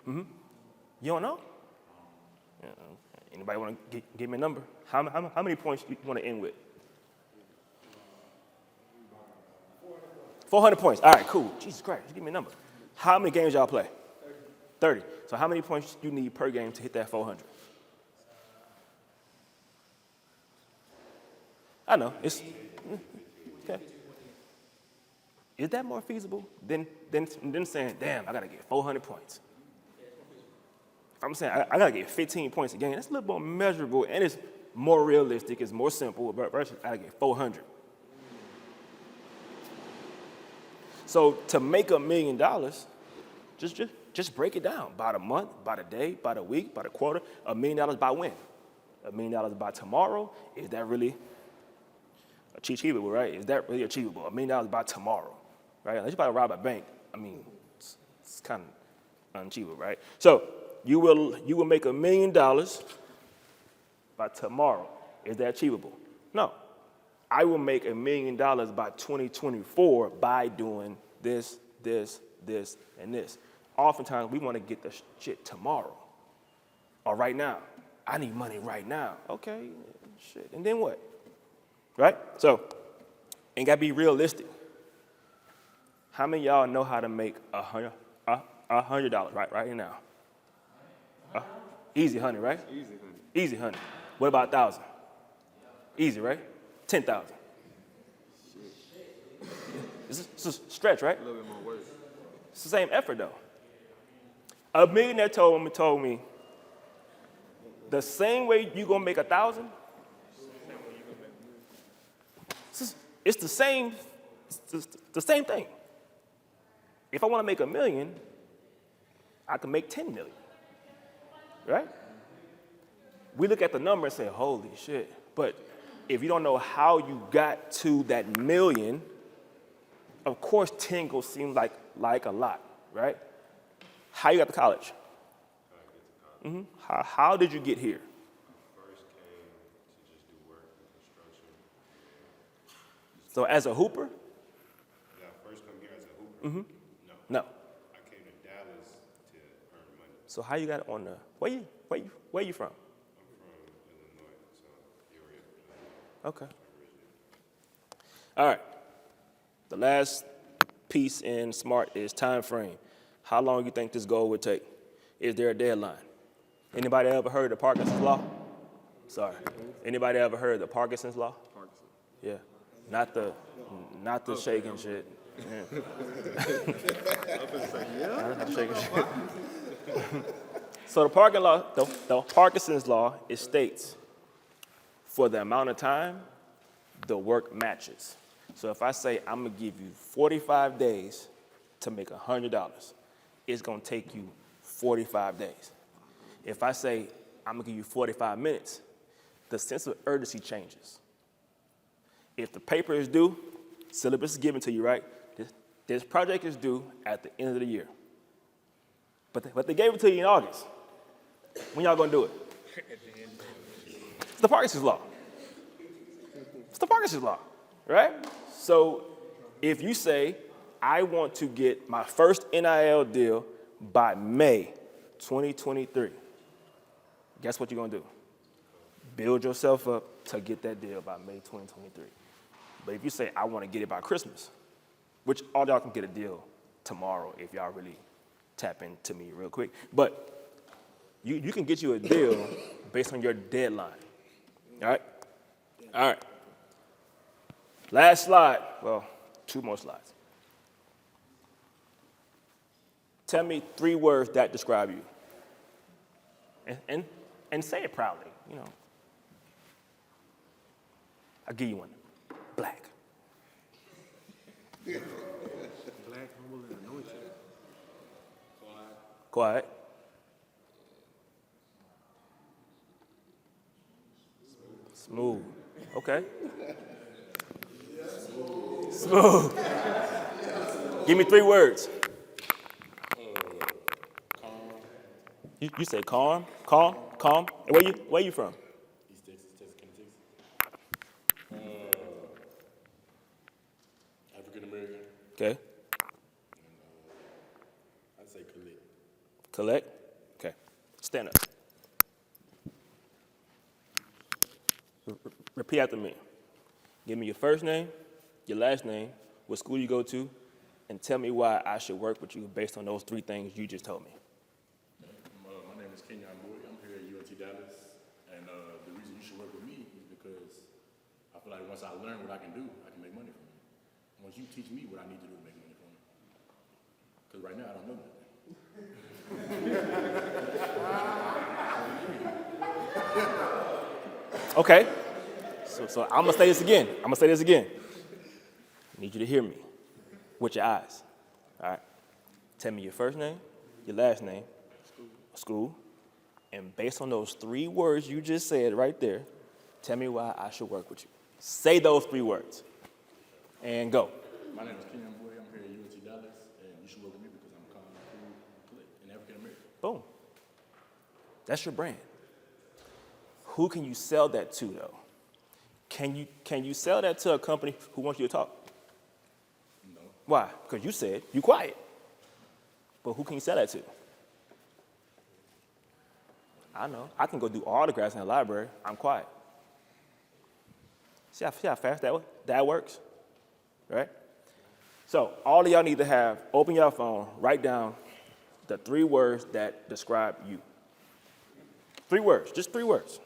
Mm-hmm. You don't know? Yeah. Anybody want to give me a number? How many points you want to end with? 400 points. All right, cool. Jesus Christ, just give me a number. How many games y'all play? 30. So how many points you need per game to hit that 400? I know. It's okay. Is that more feasible than saying, damn, I got to get 400 points? I'm saying I got to get 15 points a game. That's a little more measurable, and it's more realistic. It's more simple versus I got to get 400. So to make $1 million, just break it down by the month, by the day, by the week, by the quarter. $1 million by when? $1 million by tomorrow? Is that really achievable, right? Is that really achievable? $1 million by tomorrow, right? Unless you're about to rob a bank, I mean, it's kind of unachievable, right? So you will make $1 million by tomorrow. Is that achievable? No. I will make $1 million by 2024 by doing this, and this. Oftentimes, we want to get the shit tomorrow or right now. I need money right now. Okay, shit. And then what? Right? So, ain't got to be realistic. How many of y'all know how to make $100 right now? Easy 100, right? Easy 100. What about 1,000? Easy, right? 10,000. It's a stretch, right? A little bit more work. It's the same effort, though. A millionaire told me, the same way you gonna make 1,000, it's the same thing. If I want to make $1 million, I can make 10 million, right? We look at the number and say, holy shit. But if you don't know how you got to that million, of course 10 will seem like a lot, right? How you got to college? Mm-hmm. How did you get here? First came to just do work in construction. So as a hooper? Did I first come here as a hooper? Mm-hmm. No. No. I came to Dallas to earn money. So how you got on the, where you from? I'm from Illinois, so Peoria. Okay. All right. The last piece in SMART is time frame. How long you think this goal would take? Is there a deadline? Anybody ever heard of Parkinson's law? Sorry. Anybody ever heard of Parkinson's law? Parkinson. Yeah. Not the shaking shit. Yeah. Not the shaking shit. So the Parkinson's law, it states, for the amount of time, the work matches. So if I say I'm gonna give you 45 days to make $100, it's gonna take you 45 days. If I say I'm gonna give you 45 minutes, the sense of urgency changes. If the paper is due, syllabus is given to you, right? This project is due at the end of the year. But they gave it to you in August. When y'all gonna do it? It's the Parkinson's law. It's the Parkinson's law, right? So if you say, I want to get my first NIL deal by May 2023, guess what you're gonna do? Build yourself up to get that deal by May 2023. But if you say, I want to get it by Christmas, which all y'all can get a deal tomorrow if y'all really tap into me real quick. But you can get you a deal based on your deadline. All right? All right. Last slide. Well, 2 more slides. Tell me 3 words that describe you. And say it proudly, you know. I'll give you one. Black. Black, humble, and anointed. Quiet. Smooth. Okay. Smooth. Give me 3 words. Calm. You say calm, calm. And where you from? East Texas, Texarkana, African American. Okay. I'd say collect. Collect. Okay. Stand up. Repeat after me. Give me your first name, your last name, what school you go to, and tell me why I should work with you based on those 3 things you just told me. My name is Kenyon Boyd. I'm here at UNT Dallas, and the reason you should work with me is because I feel like once I learn what I can do, I can make money from it. Once you teach me what I need to do to make money from it, because right now I don't know nothing. Okay. So I'm gonna say this again. I need you to hear me with your eyes. All right. Tell me your first name, your last name, school, and based on those 3 words you just said right there, tell me why I should work with you. Say those 3 words. And go. My name is Kenyon Boyd. I'm here at UNT Dallas, and you should work with me because I'm calm, cool, collect, and African American. Boom. That's your brand. Who can you sell that to, though? Can you sell that to a company who wants you to talk? No. Why? Because you said you quiet. But who can you sell that to? I know. I can go do autographs in the library. I'm quiet. See how fast that works? Right? So all of y'all need to have, open your phone, write down the 3 words that describe you. 3 words, just 3 words.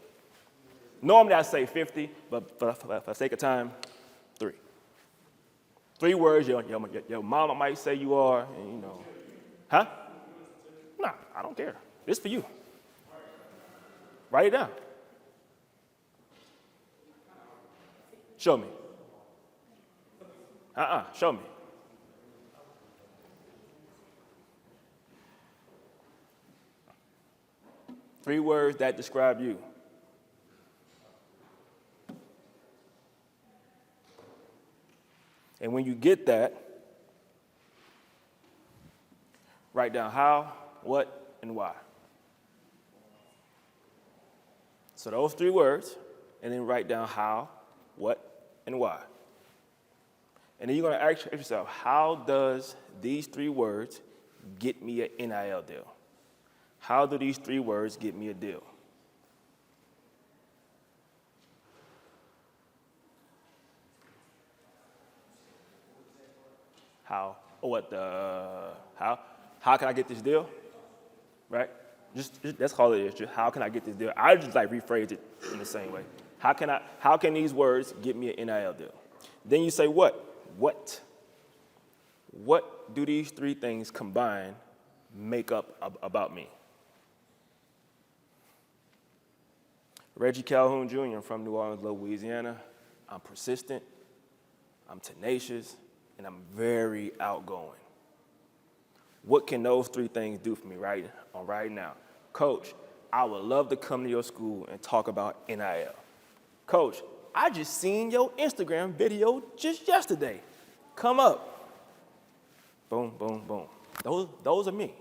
Normally I say 50, but for sake of time, 3. 3 words your mama might say you are, and you know. Huh? Nah, I don't care. This for you. Write it down. Show me. Show me. Three words that describe you. And when you get that, write down how, what, and why. So those 3 words, and then write down how, what, and why. And then you're going to ask yourself, how does these 3 words get me an NIL deal? How do these 3 words get me a deal? How? How can I get this deal? Right? Let's call it this. Just how can I get this deal? I just like rephrase it in the same way. How can these words get me an NIL deal? Then you say what? What do these three things combined make up about me? Reggie Calhoun Jr. from New Orleans, Louisiana. I'm persistent, I'm tenacious, and I'm very outgoing. What can those three things do for me right now? Coach, I would love to come to your school and talk about NIL. Coach, I just seen your Instagram video just yesterday. Come up. Boom, boom, boom. Those are me.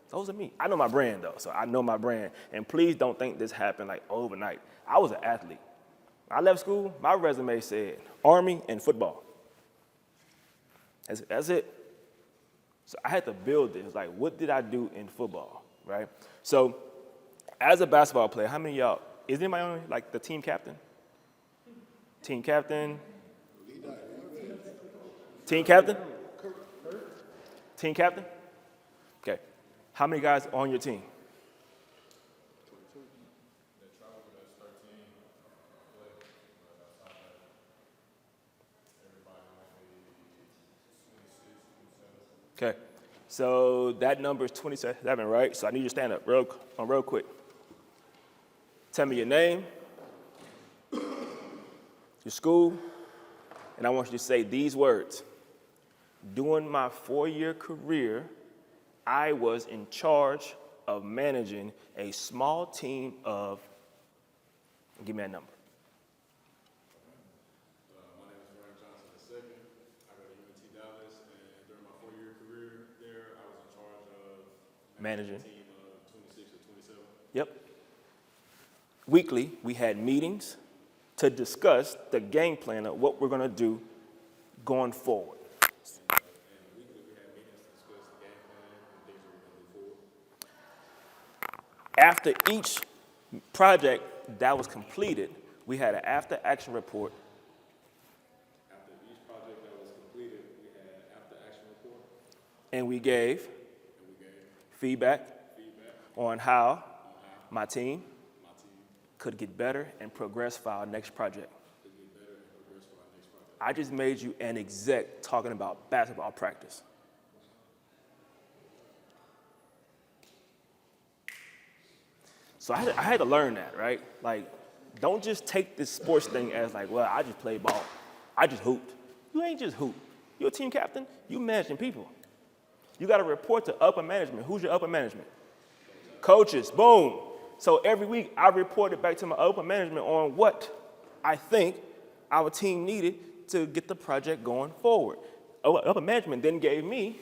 Those are me. I know my brand though, so I know my brand. And please don't think this happened like overnight. I was an athlete. When I left school, my resume said Army and football. That's it. So I had to build this. Like, what did I do in football, right? So as a basketball player, how many of y'all, is anybody on like the team captain? Team captain? Team captain? Team captain? Okay. How many guys on your team? Okay, so that number is 27, right? So I need you to stand up real quick. Tell me your name, your school, and I want you to say these words. During my 4-year career, I was in charge of managing a small team of, give me that number. My name is Ryan Johnson II. I go to UNT Dallas, and during my 4-year career there, I was in charge of Managing. a team of 26 or 27. Yep. Weekly, we had meetings to discuss the game plan of what we're going to do going forward. And weekly, we had meetings to discuss the game plan and things that we're going to move forward. After each project that was completed, we had an after-action report. After each project that was completed, we had an after-action report, And we gave feedback on how my team could get better and progress for our next project. I just made you an exec talking about basketball practice. So I had to learn that, right? Like, don't just take this sports thing as like, well, I just played ball. I just hooped. You ain't just hoop. You're a team captain. You managing people. You got to report to upper management. Who's your upper management? Coaches. Boom. So every week I reported back to my upper management on what I think our team needed to get the project going forward. Upper management then gave me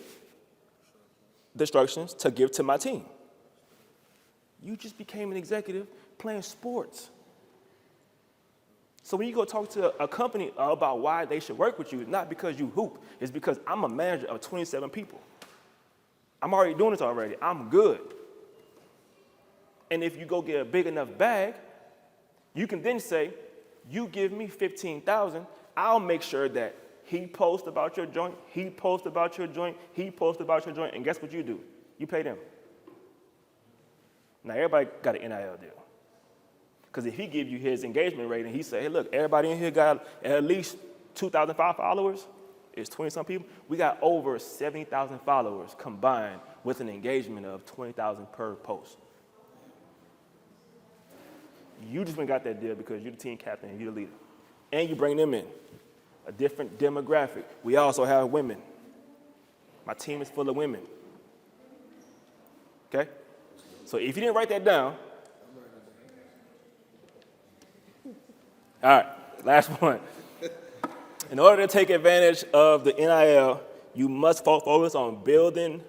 the instructions to give to my team. You just became an executive playing sports. So when you go talk to a company about why they should work with you, it's not because you hoop. It's because I'm a manager of 27 people. I'm already doing this already. I'm good. And if you go get a big enough bag, you can then say, you give me $15,000, I'll make sure that he posts about your joint, he posts about your joint, he posts about your joint, and guess what you do? You pay them. Now, everybody got an NIL deal. Because if he give you his engagement rate and he say, hey, look, everybody in here got at least 2,005 followers, it's 20-some people, we got over 70,000 followers combined with an engagement of 20,000 per post. You just went and got that deal because you're the team captain and you're the leader. And you bring them in, a different demographic. We also have women. My team is full of women. Okay? So if you didn't write that down, all right, last one. In order to take advantage of the NIL, you must focus on building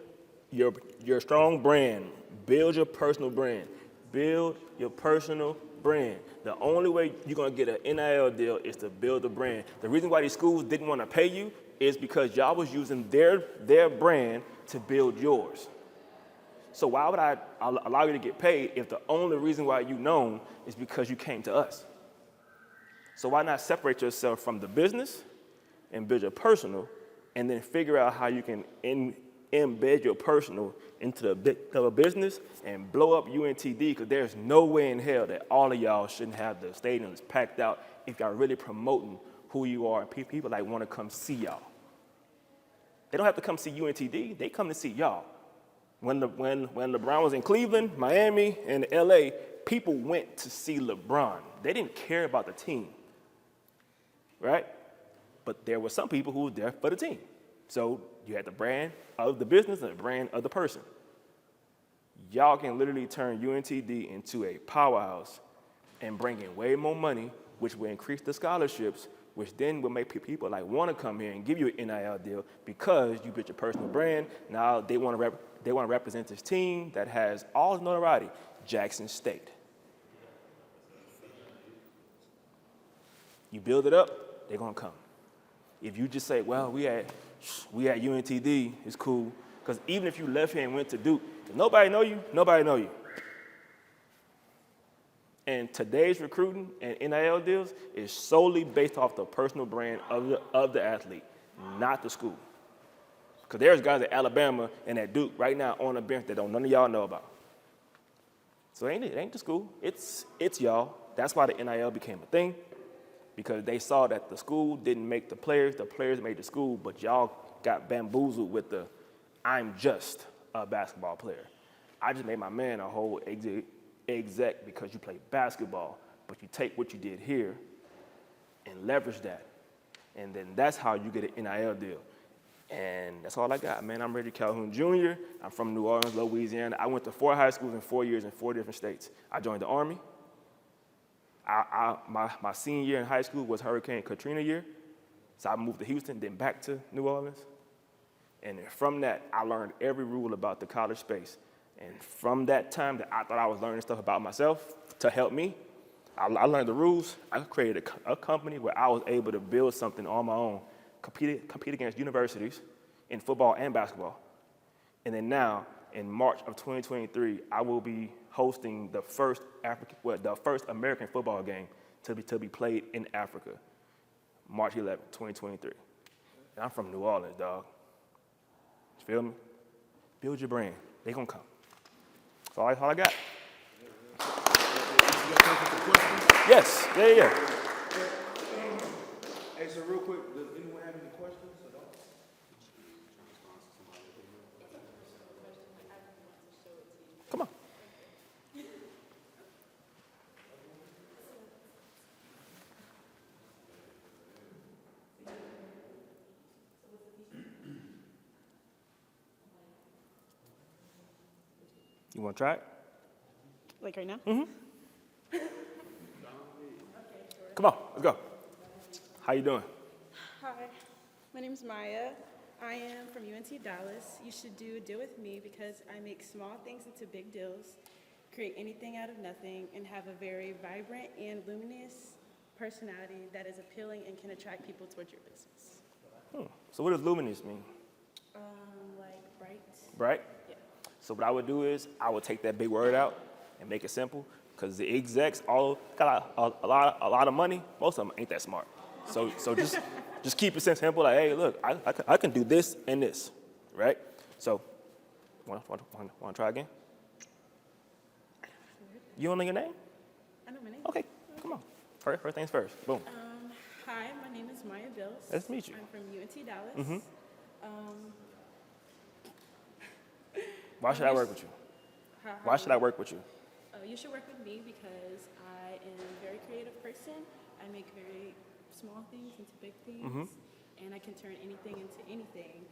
your strong brand. Build your personal brand. Build your personal brand. The only way you're going to get an NIL deal is to build a brand. The reason why these schools didn't want to pay you is because y'all was using their brand to build yours. So why would I allow you to get paid if the only reason why you known is because you came to us? So why not separate yourself from the business and build your personal and then figure out how you can embed your personal into the big of a business and blow up UNTD, because there's no way in hell that all of y'all shouldn't have the stadiums packed out if y'all really promoting who you are and people like want to come see y'all. They don't have to come see UNTD, they come to see y'all. When LeBron was in Cleveland, Miami, and LA, people went to see LeBron. They didn't care about the team, right? But there were some people who were there for the team. So you had the brand of the business and the brand of the person. Y'all can literally turn UNTD into a powerhouse and bring in way more money, which will increase the scholarships, which then will make people like want to come here and give you an NIL deal because you built your personal brand. Now they want to represent this team that has all the notoriety, Jackson State. You build it up, they're gonna come. If you just say, well, we at UNTD, it's cool. Because even if you left here and went to Duke, if nobody know you, nobody know you. And today's recruiting and NIL deals is solely based off the personal brand of the athlete, not the school. Because there's guys at Alabama and at Duke right now on the bench that none of y'all know about. So it ain't the school, it's y'all. That's why the NIL became a thing. Because they saw that the school didn't make the players made the school, but y'all got bamboozled with the, I'm just a basketball player. I just made my man a whole exec because you play basketball, but you take what you did here and leverage that. And then that's how you get an NIL deal. And that's all I got, man. I'm Reggie Calhoun Jr. I'm from New Orleans, Louisiana. I went to 4 high schools in 4 years in 4 different states. I joined the Army. My senior year in high school was Hurricane Katrina year. So I moved to Houston, then back to New Orleans. And then from that, I learned every rule about the college space. And from that time that I thought I was learning stuff about myself to help me, I learned the rules. I created a company where I was able to build something on my own, compete against universities in football and basketball. And then now, in March of 2023, I will be hosting the first American football game to be played in Africa, March 11, 2023. And I'm from New Orleans, dog. You feel me? Build your brand. They gonna come. That's all I got. Yes, yeah. Hey, so real quick, does anyone have any questions at all? Come on. You want to try it? Like right now? Come on, let's go. How you doing? Hi, my name's Maya. I am from UNT Dallas. You should do a deal with me because I make small things into big deals, create anything out of nothing, and have a very vibrant and luminous personality that is appealing and can attract people towards your business. So what does luminous mean? Like bright. Bright? Yeah. So what I would do is I would take that big word out and make it simple, because the execs all got a lot of money. Most of them ain't that smart. So just keep it simple. Like, hey, look, I can do this and this, right? So, want to try again? You don't know your name? I know my name. Okay, come on. First things first. Boom. Hi, my name is Maya Bills. Nice to meet you. I'm from UNT Dallas. Why should I work with you? Why should I work with you? You should work with me because I am a very creative person. I make very small things into big things, and I can turn anything into anything.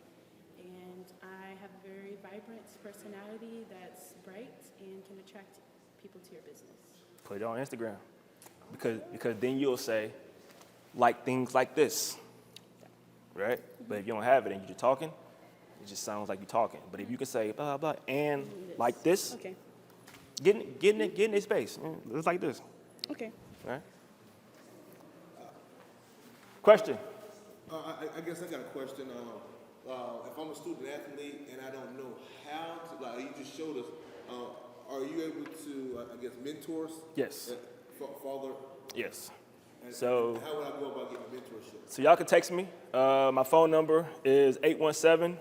And I have a very vibrant personality that's bright and can attract people to your business. Put it on Instagram, because then you'll say, like things like this, right? But if you don't have it and you're just talking, it just sounds like you're talking. But if you can say blah blah and like this. Okay. Get in their space. It's like this. Okay. Right? Question? I guess I got a question. If I'm a student athlete and I don't know how to, like you just showed us, are you able to, I guess, mentors? Yes. Father? Yes. And So how would I go about getting mentorship? y'all can text me. My phone number is 817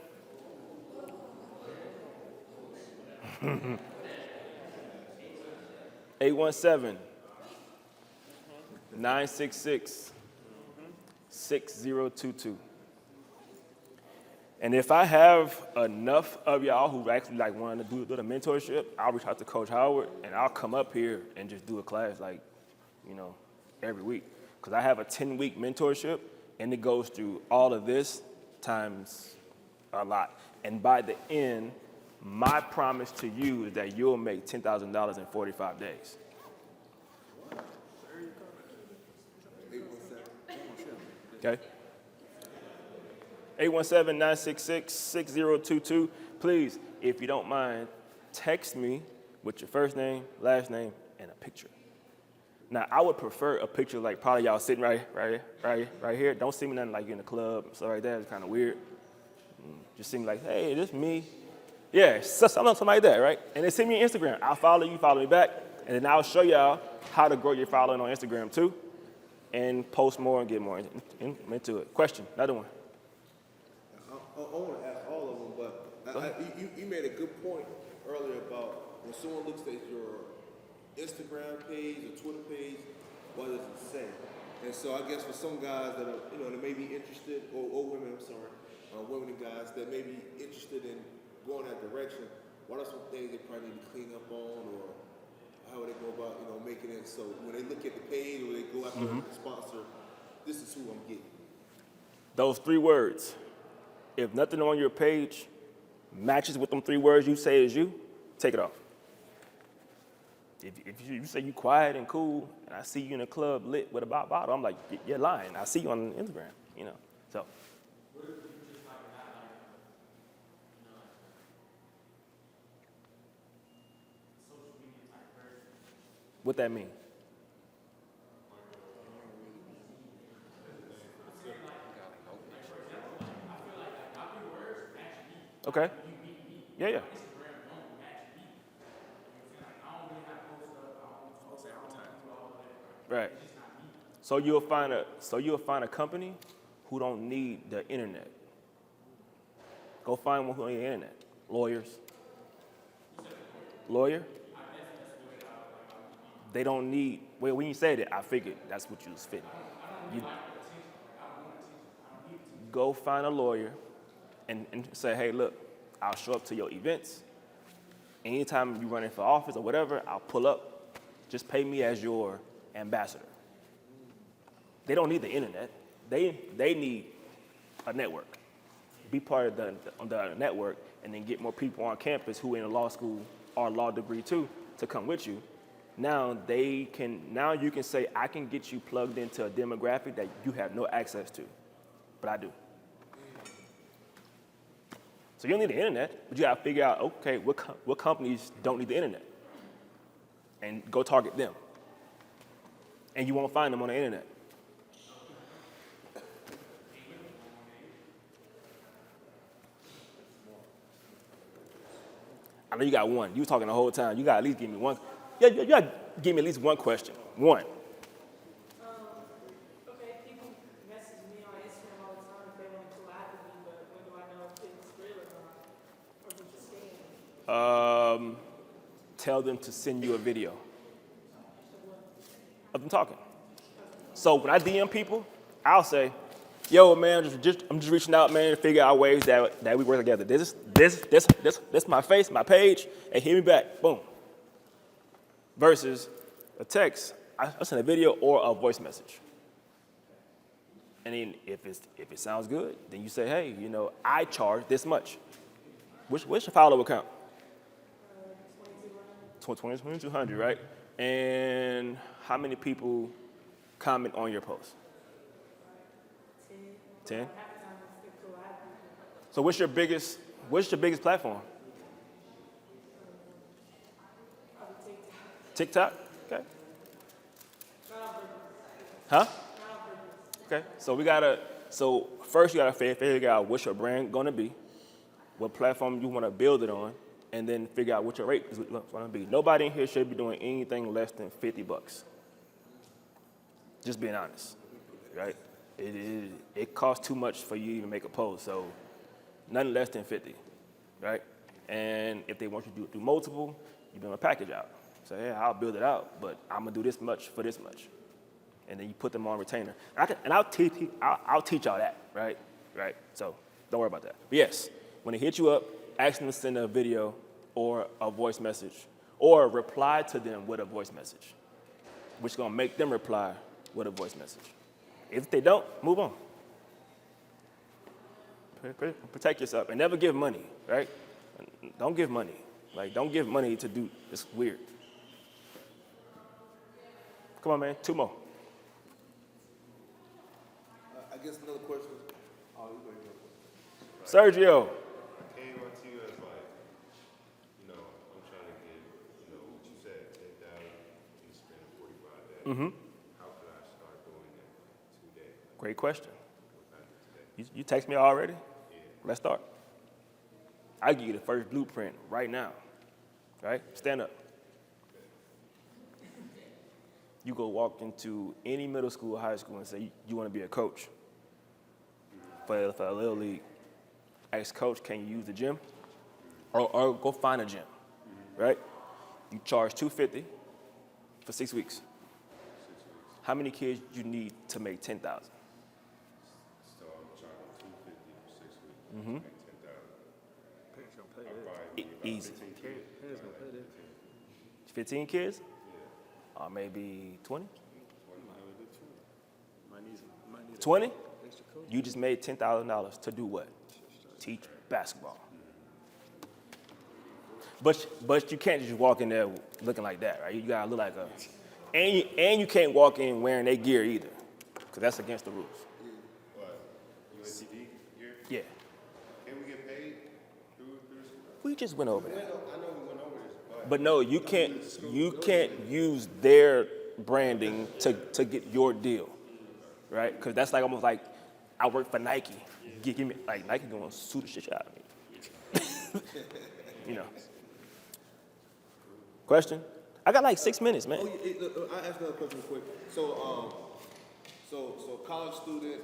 (817-966-6022). And if I have enough of y'all who actually like want to do the mentorship, I'll reach out to Coach Howard and I'll come up here and just do a class like, every week. Because I have a 10-week mentorship and it goes through all of this times a lot. And by the end, my promise to you is that you'll make $10,000 in 45 days. Okay? 817-966-6022. Please, if you don't mind, text me with your first name, last name, and a picture. Now, I would prefer a picture like probably y'all sitting right here. Don't see me nothing like you in the club, stuff like that. It's kind of weird. Just seem like, hey, this me. Yeah, something like that, right? And then send me on Instagram. I'll follow you, follow me back, and then I'll show y'all how to grow your following on Instagram too, and post more and get more into it. Question, another one. I want to ask all of them, but you made a good point earlier about when someone looks at your Instagram page or Twitter page, what does it say? And so I guess for some guys that are, that may be interested, or women, women and guys that may be interested in going that direction, what are some things they probably need to clean up on, or how would they go about, making it so when they look at the page or they go after the sponsor, this is who I'm getting? Those 3 words. If nothing on your page matches with them 3 words you say is you, take it off. If you say you quiet and cool, and I see you in a club lit with a bottle, I'm like, you're lying. I see you on Instagram, So. What that mean? Okay. Yeah. Right. So you'll find a company who don't need the internet. Go find one who don't need the internet. Lawyer. They don't need. Well, when you say that, I figured that's what you was fitting. You go find a lawyer and say, hey, look, I'll show up to your events. Anytime you running for office or whatever, I'll pull up. Just pay me as your ambassador. They don't need the internet. They need a network. Be part of the network and then get more people on campus who in a law school or law degree too to come with you. Now you can say, I can get you plugged into a demographic that you have no access to, but I do. So you don't need the internet, but you gotta figure out, okay, what companies don't need the internet? And go target them. And you won't find them on the internet. I know you got one. You was talking the whole time. You got to at least give me one. Yeah, you got to give me at least one question. One. Okay, people message me on Instagram all the time if they want to collab with me, but when do I know if it's real or not? Or if it's a scam? Tell them to send you a video of them talking. So when I DM people, I'll say, yo, man, I'm just reaching out, man, to figure out ways that we work together. This my face, my page, and hit me back. Boom. Versus a text, I send a video or a voice message. And then if it sounds good, then you say, hey, I charge this much. What's your follower count? 2,200, right? And how many people comment on your post? 10? So what's your biggest platform? TikTok? Okay. Huh? Okay. So first you gotta figure out what's your brand gonna be, what platform you wanna build it on, and then figure out what your rate is gonna be. Nobody in here should be doing anything less than $50. Just being honest, right? It costs too much for you to make a post, so nothing less than 50, right? And if they want you to do multiple, you build a package out. Say, hey, I'll build it out, but I'm gonna do this much for this much. And then you put them on retainer. I'll teach y'all that, right? Right? So don't worry about that. But yes, when they hit you up, ask them to send a video or a voice message, or reply to them with a voice message, which is gonna make them reply with a voice message. If they don't, move on. Protect yourself and never give money, right? Don't give money. Like, don't give money to do, it's weird. Come on, man, 2 more. I guess another question. Oh, you go ahead. Sergio. Came up to you as like, I'm trying to get, what you said, 10,000, you spend 45 days. Mm-hmm. How could I start doing that today? Great question. What time is today? You text me already? Yeah. Let's start. I'll give you the first blueprint right now, right? Stand up. You go walk into any middle school or high school and say, you want to be a coach for a little league. Ask coach, can you use the gym? Or go find a gym, right? You charge $250 for 6 weeks. How many kids you need to make 10,000? So I'm charging $250 for 6 weeks. Mm-hmm. Make 10,000. Parents gonna pay that. Easy. 15 kids. Parents gonna pay that. 15 kids? Or maybe 20? Might need 20? extra coach. You just made $10,000 to do what? Teach basketball. But you can't just walk in there looking like that, right? You gotta look like a, and you can't walk in wearing their gear either, because that's against the rules. What? USCD here? Yeah. Can we get paid through the school? We just went over that. I know we went over this, But no, you can't use their branding to get your deal, right? Because that's like almost like I work for Nike. Give me like Nike gonna sue the shit out of me. Question? I got like 6 minutes, man. Oh, yeah, I asked another question real quick. So college student,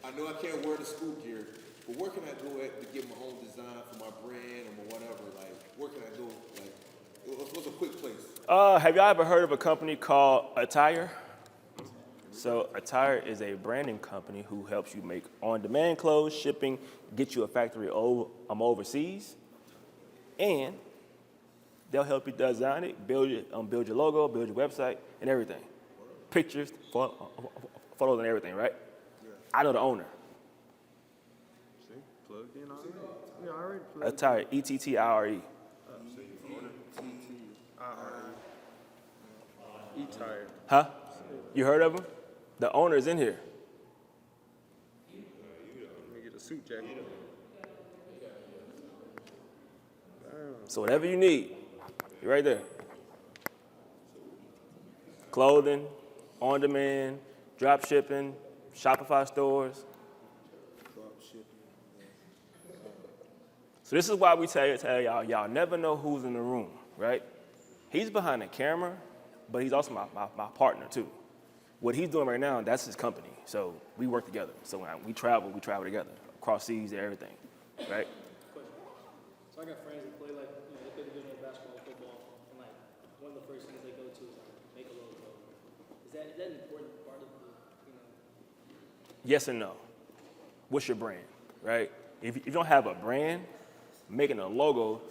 I know I can't wear the school gear, but where can I go at to get my own design for my brand or my whatever? Like, where can I go? Like, what's a quick place? Have y'all ever heard of a company called Attire? So Attire is a branding company who helps you make on-demand clothes, shipping, get you a factory overseas, and they'll help you design it, build your logo, build your website, and everything. Pictures, photos, and everything, right? Yeah. I know the owner. See, plugged in already. We already plugged Attire, E-T-T-I-R-E. E-Tire. Huh? You heard of him? The owner is in here. Let me get a suit jacket. So whatever you need, you're right there. Clothing, on demand, drop shipping, Shopify stores. So this is why we tell y'all never know who's in the room, right? He's behind the camera, but he's also my partner too. What he's doing right now, that's his company. So we work together. So when we travel together, across seas and everything, right? So I got friends that play like, they play division of basketball, football, and like one of the first things they go to is like make a logo. Is that an important part of the, Yes and no. What's your brand, right? If you don't have a brand, making a logo,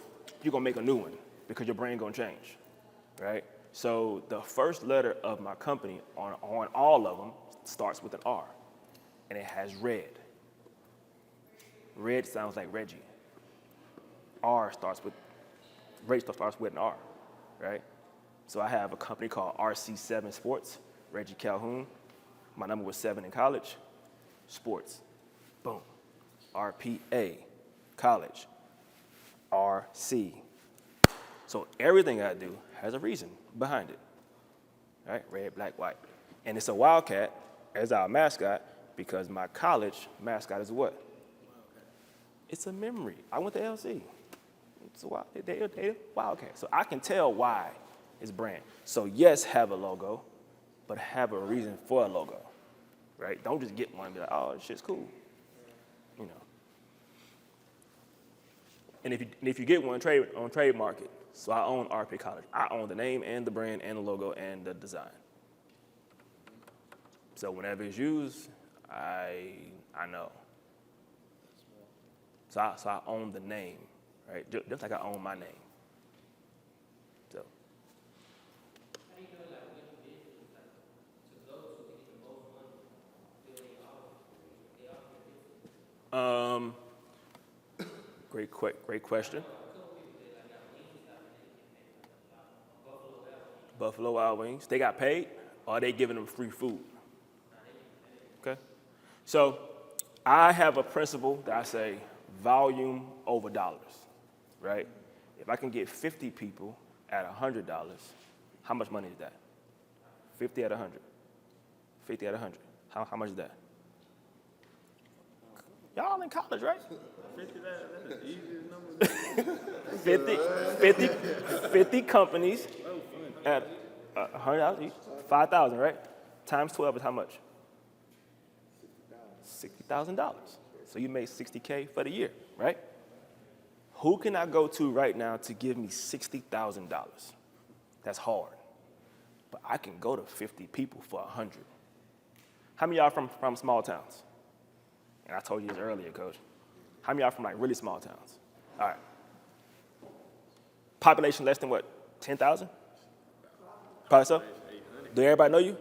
you're gonna make a new one because your brand gonna change, right? So the first letter of my company on all of them starts with an R, and it has red. Red sounds like Reggie. Reggie starts with an R, right? So I have a company called RC7 Sports, Reggie Calhoun. My number was 7 in college. Sports, boom. RPA, college. RC. So everything I do has a reason behind it, right? Red, black, white. And it's a Wildcat as our mascot because my college mascot is what? It's a memory. I went to LC. It's a they Wildcat. So I can tell why it's brand. So yes, have a logo, but have a reason for a logo, right? Don't just get one and be like, oh, this shit's cool, And if you get one, trademark it. So I own RP College. I own the name and the brand and the logo and the design. So whenever it's used, I know. So I own the name, right? Just like I own my name. So. How do you know like which business like to go to get the most money? Do they offer Great question. Buffalo Wild Wings. They got paid, or are they giving them free food? Okay. So I have a principle that I say volume over dollars, right? If I can get 50 people at $100, how much money is that? 50 at 100. 50 at 100. How much is that? Y'all in college, right? 50, that's the easiest number. 50 companies at $100 each, 5,000, right? Times 12 is how much? $60,000. So you made $60K for the year, right? Who can I go to right now to give me $60,000? That's hard. But I can go to 50 people for 100. How many of y'all from small towns? And I told you this earlier, Coach. How many of y'all from like really small towns? All right. Population less than what? 10,000? Probably so? Do everybody know you?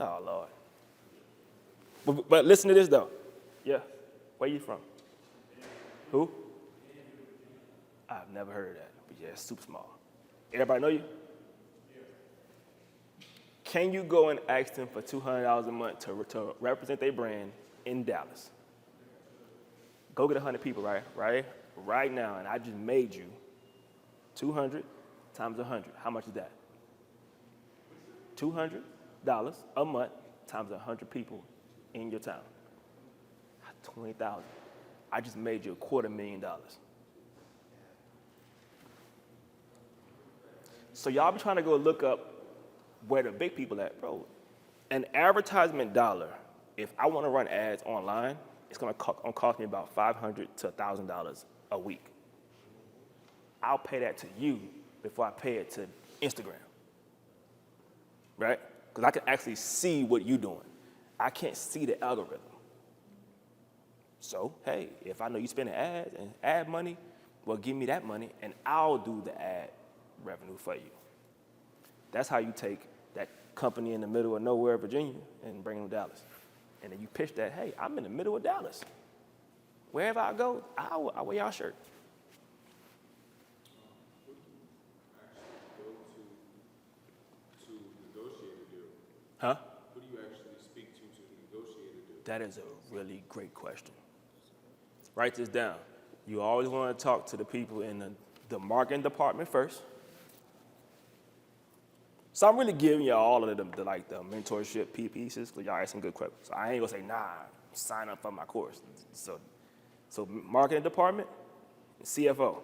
Oh, Lord. But listen to this, though. Yeah. Where you from? Who? I've never heard of that. But yeah, it's super small. Everybody know you? Can you go and ask them for $200 a month to represent their brand in Dallas? Go get 100 people right now, and I just made you 200 times 100. How much is that? $200 a month times 100 people in your town. 20,000. I just made you $250,000. So y'all be trying to go look up where the big people at, bro. An advertisement dollar, if I want to run ads online, it's gonna cost me about $500 to $1,000 a week. I'll pay that to you before I pay it to Instagram, right? Because I can actually see what you're doing. I can't see the algorithm. So, hey, if I know you spending ads and ad money, well, give me that money and I'll do the ad revenue for you. That's how you take that company in the middle of nowhere, Virginia, and bring them to Dallas. And then you pitch that, hey, I'm in the middle of Dallas. Wherever I go, I'll wear y'all shirt. To negotiate a deal? Huh? Who do you actually speak to negotiate a deal? That is a really great question. Write this down. You always want to talk to the people in the marketing department first. So I'm really giving y'all all of the mentorship pieces because y'all asking good questions. So I ain't gonna say, nah, sign up for my course. So marketing department, CFO.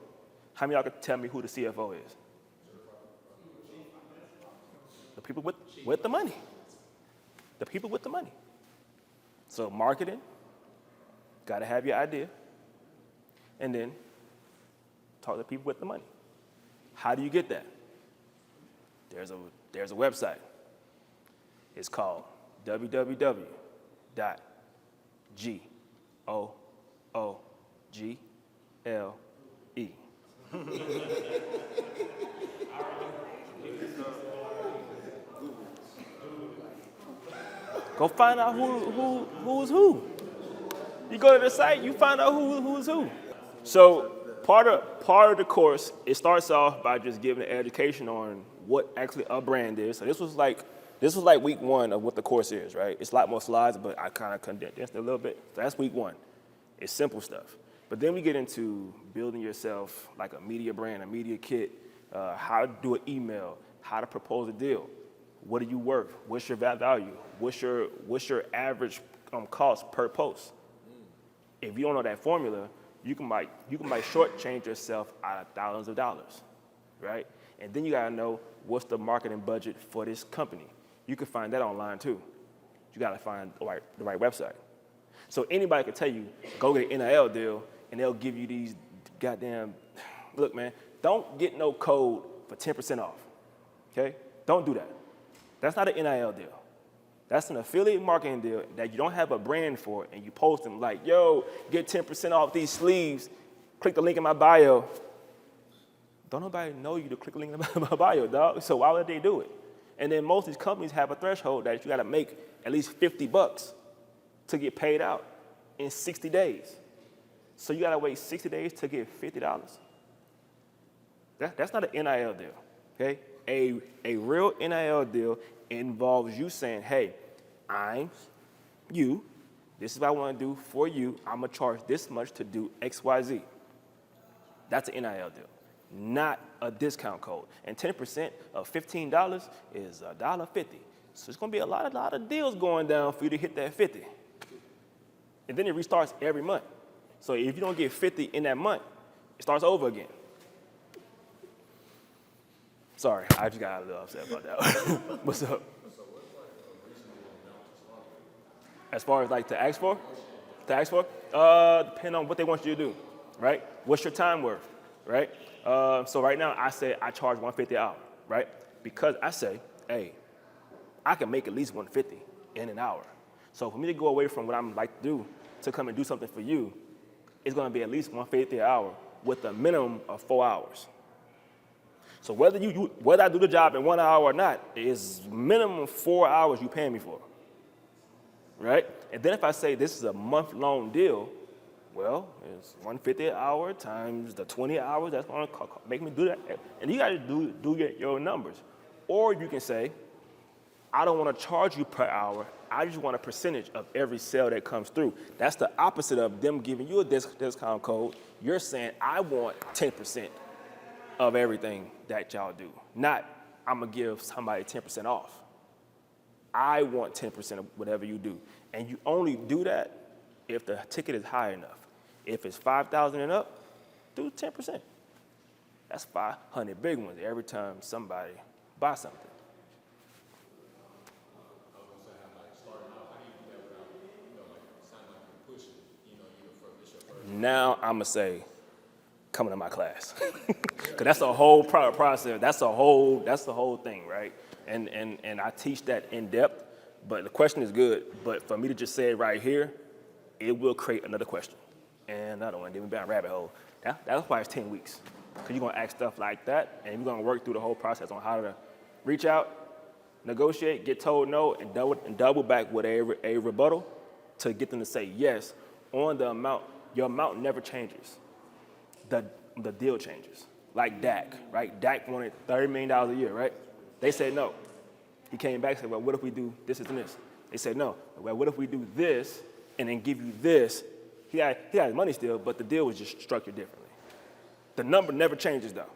How many of y'all can tell me who the CFO is? The people with the money. The people with the money. So marketing, gotta have your idea, and then talk to people with the money. How do you get that? There's a website. It's called www.google. Go find out who's who. You go to the site, you find out who's who. So part of the course, it starts off by just giving an education on what actually a brand is. So this was like week one of what the course is, right? It's a lot more slides, but I kind of condensed it a little bit. So that's week one. It's simple stuff. But then we get into building yourself like a media brand, a media kit, how to do an email, how to propose a deal. What are you worth? What's your value? What's your average cost per post? If you don't know that formula, you might shortchange yourself out of thousands of dollars, right? And then you gotta know what's the marketing budget for this company. You can find that online too. You gotta find the right website. So anybody can tell you, go get an NIL deal, and they'll give you these goddamn, look, man, don't get no code for 10% off, okay? Don't do that. That's not an NIL deal. That's an affiliate marketing deal that you don't have a brand for, and you post them like, yo, get 10% off these sleeves. Click the link in my bio. Don't nobody know you to click the link in my bio, dog. So why would they do it? And then most of these companies have a threshold that you got to make at least $50 to get paid out in 60 days. So you got to wait 60 days to get $50. That's not an NIL deal, okay? A real NIL deal involves you saying, hey, I'm you. This is what I want to do for you. I'm going to charge this much to do X, Y, Z. That's an NIL deal, not a discount code. And 10% of $15 is $1.50. So it's going to be a lot of deals going down for you to hit that 50. And then it restarts every month. So if you don't get 50 in that month, it starts over again. Sorry, I just got a little upset about that. What's up? As far as like to ask for? Depending on what they want you to do, right? What's your time worth, right? So right now I say I charge $150 an hour, right? Because I say, hey, I can make at least $150 in an hour. So for me to go away from what I'm like to do to come and do something for you, it's gonna be at least $150 an hour with a minimum of 4 hours. So whether I do the job in 1 hour or not, is minimum 4 hours you paying me for, right? And then if I say this is a month-long deal, well, it's $150 an hour times the 20 hours. That's gonna make me do that. And you gotta do your numbers. Or you can say, I don't want to charge you per hour. I just want a percentage of every sale that comes through. That's the opposite of them giving you a discount code. You're saying, I want 10% of everything that y'all do. Not, I'm going to give somebody 10% off. I want 10% of whatever you do. And you only do that if the ticket is high enough. If it's $5,000 and up, do 10%. That's 500 big ones every time somebody buys something. Now I'm gonna say, come to my class, because that's a whole process. That's the whole thing, right? And I teach that in depth. But the question is good. But for me to just say it right here, it will create another question. And I don't want to get down a rabbit hole. That's why it's 10 weeks, because you're gonna ask stuff like that, and you're gonna work through the whole process on how to reach out, negotiate, get told no, and double back with a rebuttal to get them to say yes on the amount. Your amount never changes. The deal changes. Like Dak, right? Dak wanted $30 million a year, right? They said no. He came back and said, well, what if we do this and this? They said no. Well, what if we do this and then give you this? He had his money still, but the deal was just structured differently. The number never changes, though.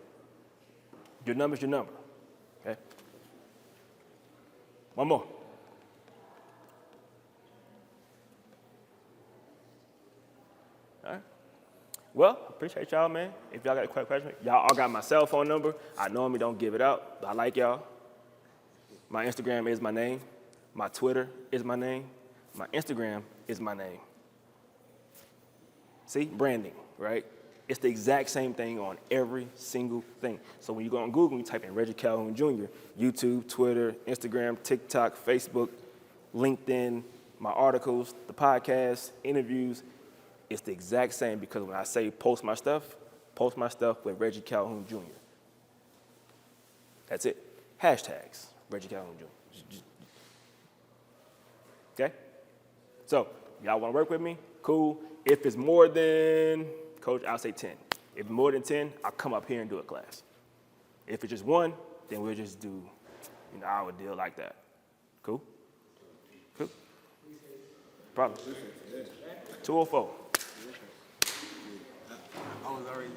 Your number's your number, okay? One more. All right. Well, appreciate y'all, man. If y'all got a quick question, y'all all got my cell phone number. I normally don't give it out, but I like y'all. My Instagram is my name. My Twitter is my name. My Instagram is my name. See, branding, right? It's the exact same thing on every single thing. So when you go on Google, you type in Reggie Calhoun Jr., YouTube, Twitter, Instagram, TikTok, Facebook, LinkedIn, my articles, the podcast, interviews. It's the exact same, because when I say post my stuff with Reggie Calhoun Jr. That's it. Hashtags, Reggie Calhoun Jr. Okay? So, y'all want to work with me? Cool. If it's more than, Coach, I'll say 10. If it's more than 10, I'll come up here and do a class. If it's just one, then we'll just do our deal like that. Cool? Cool? Problem. 204.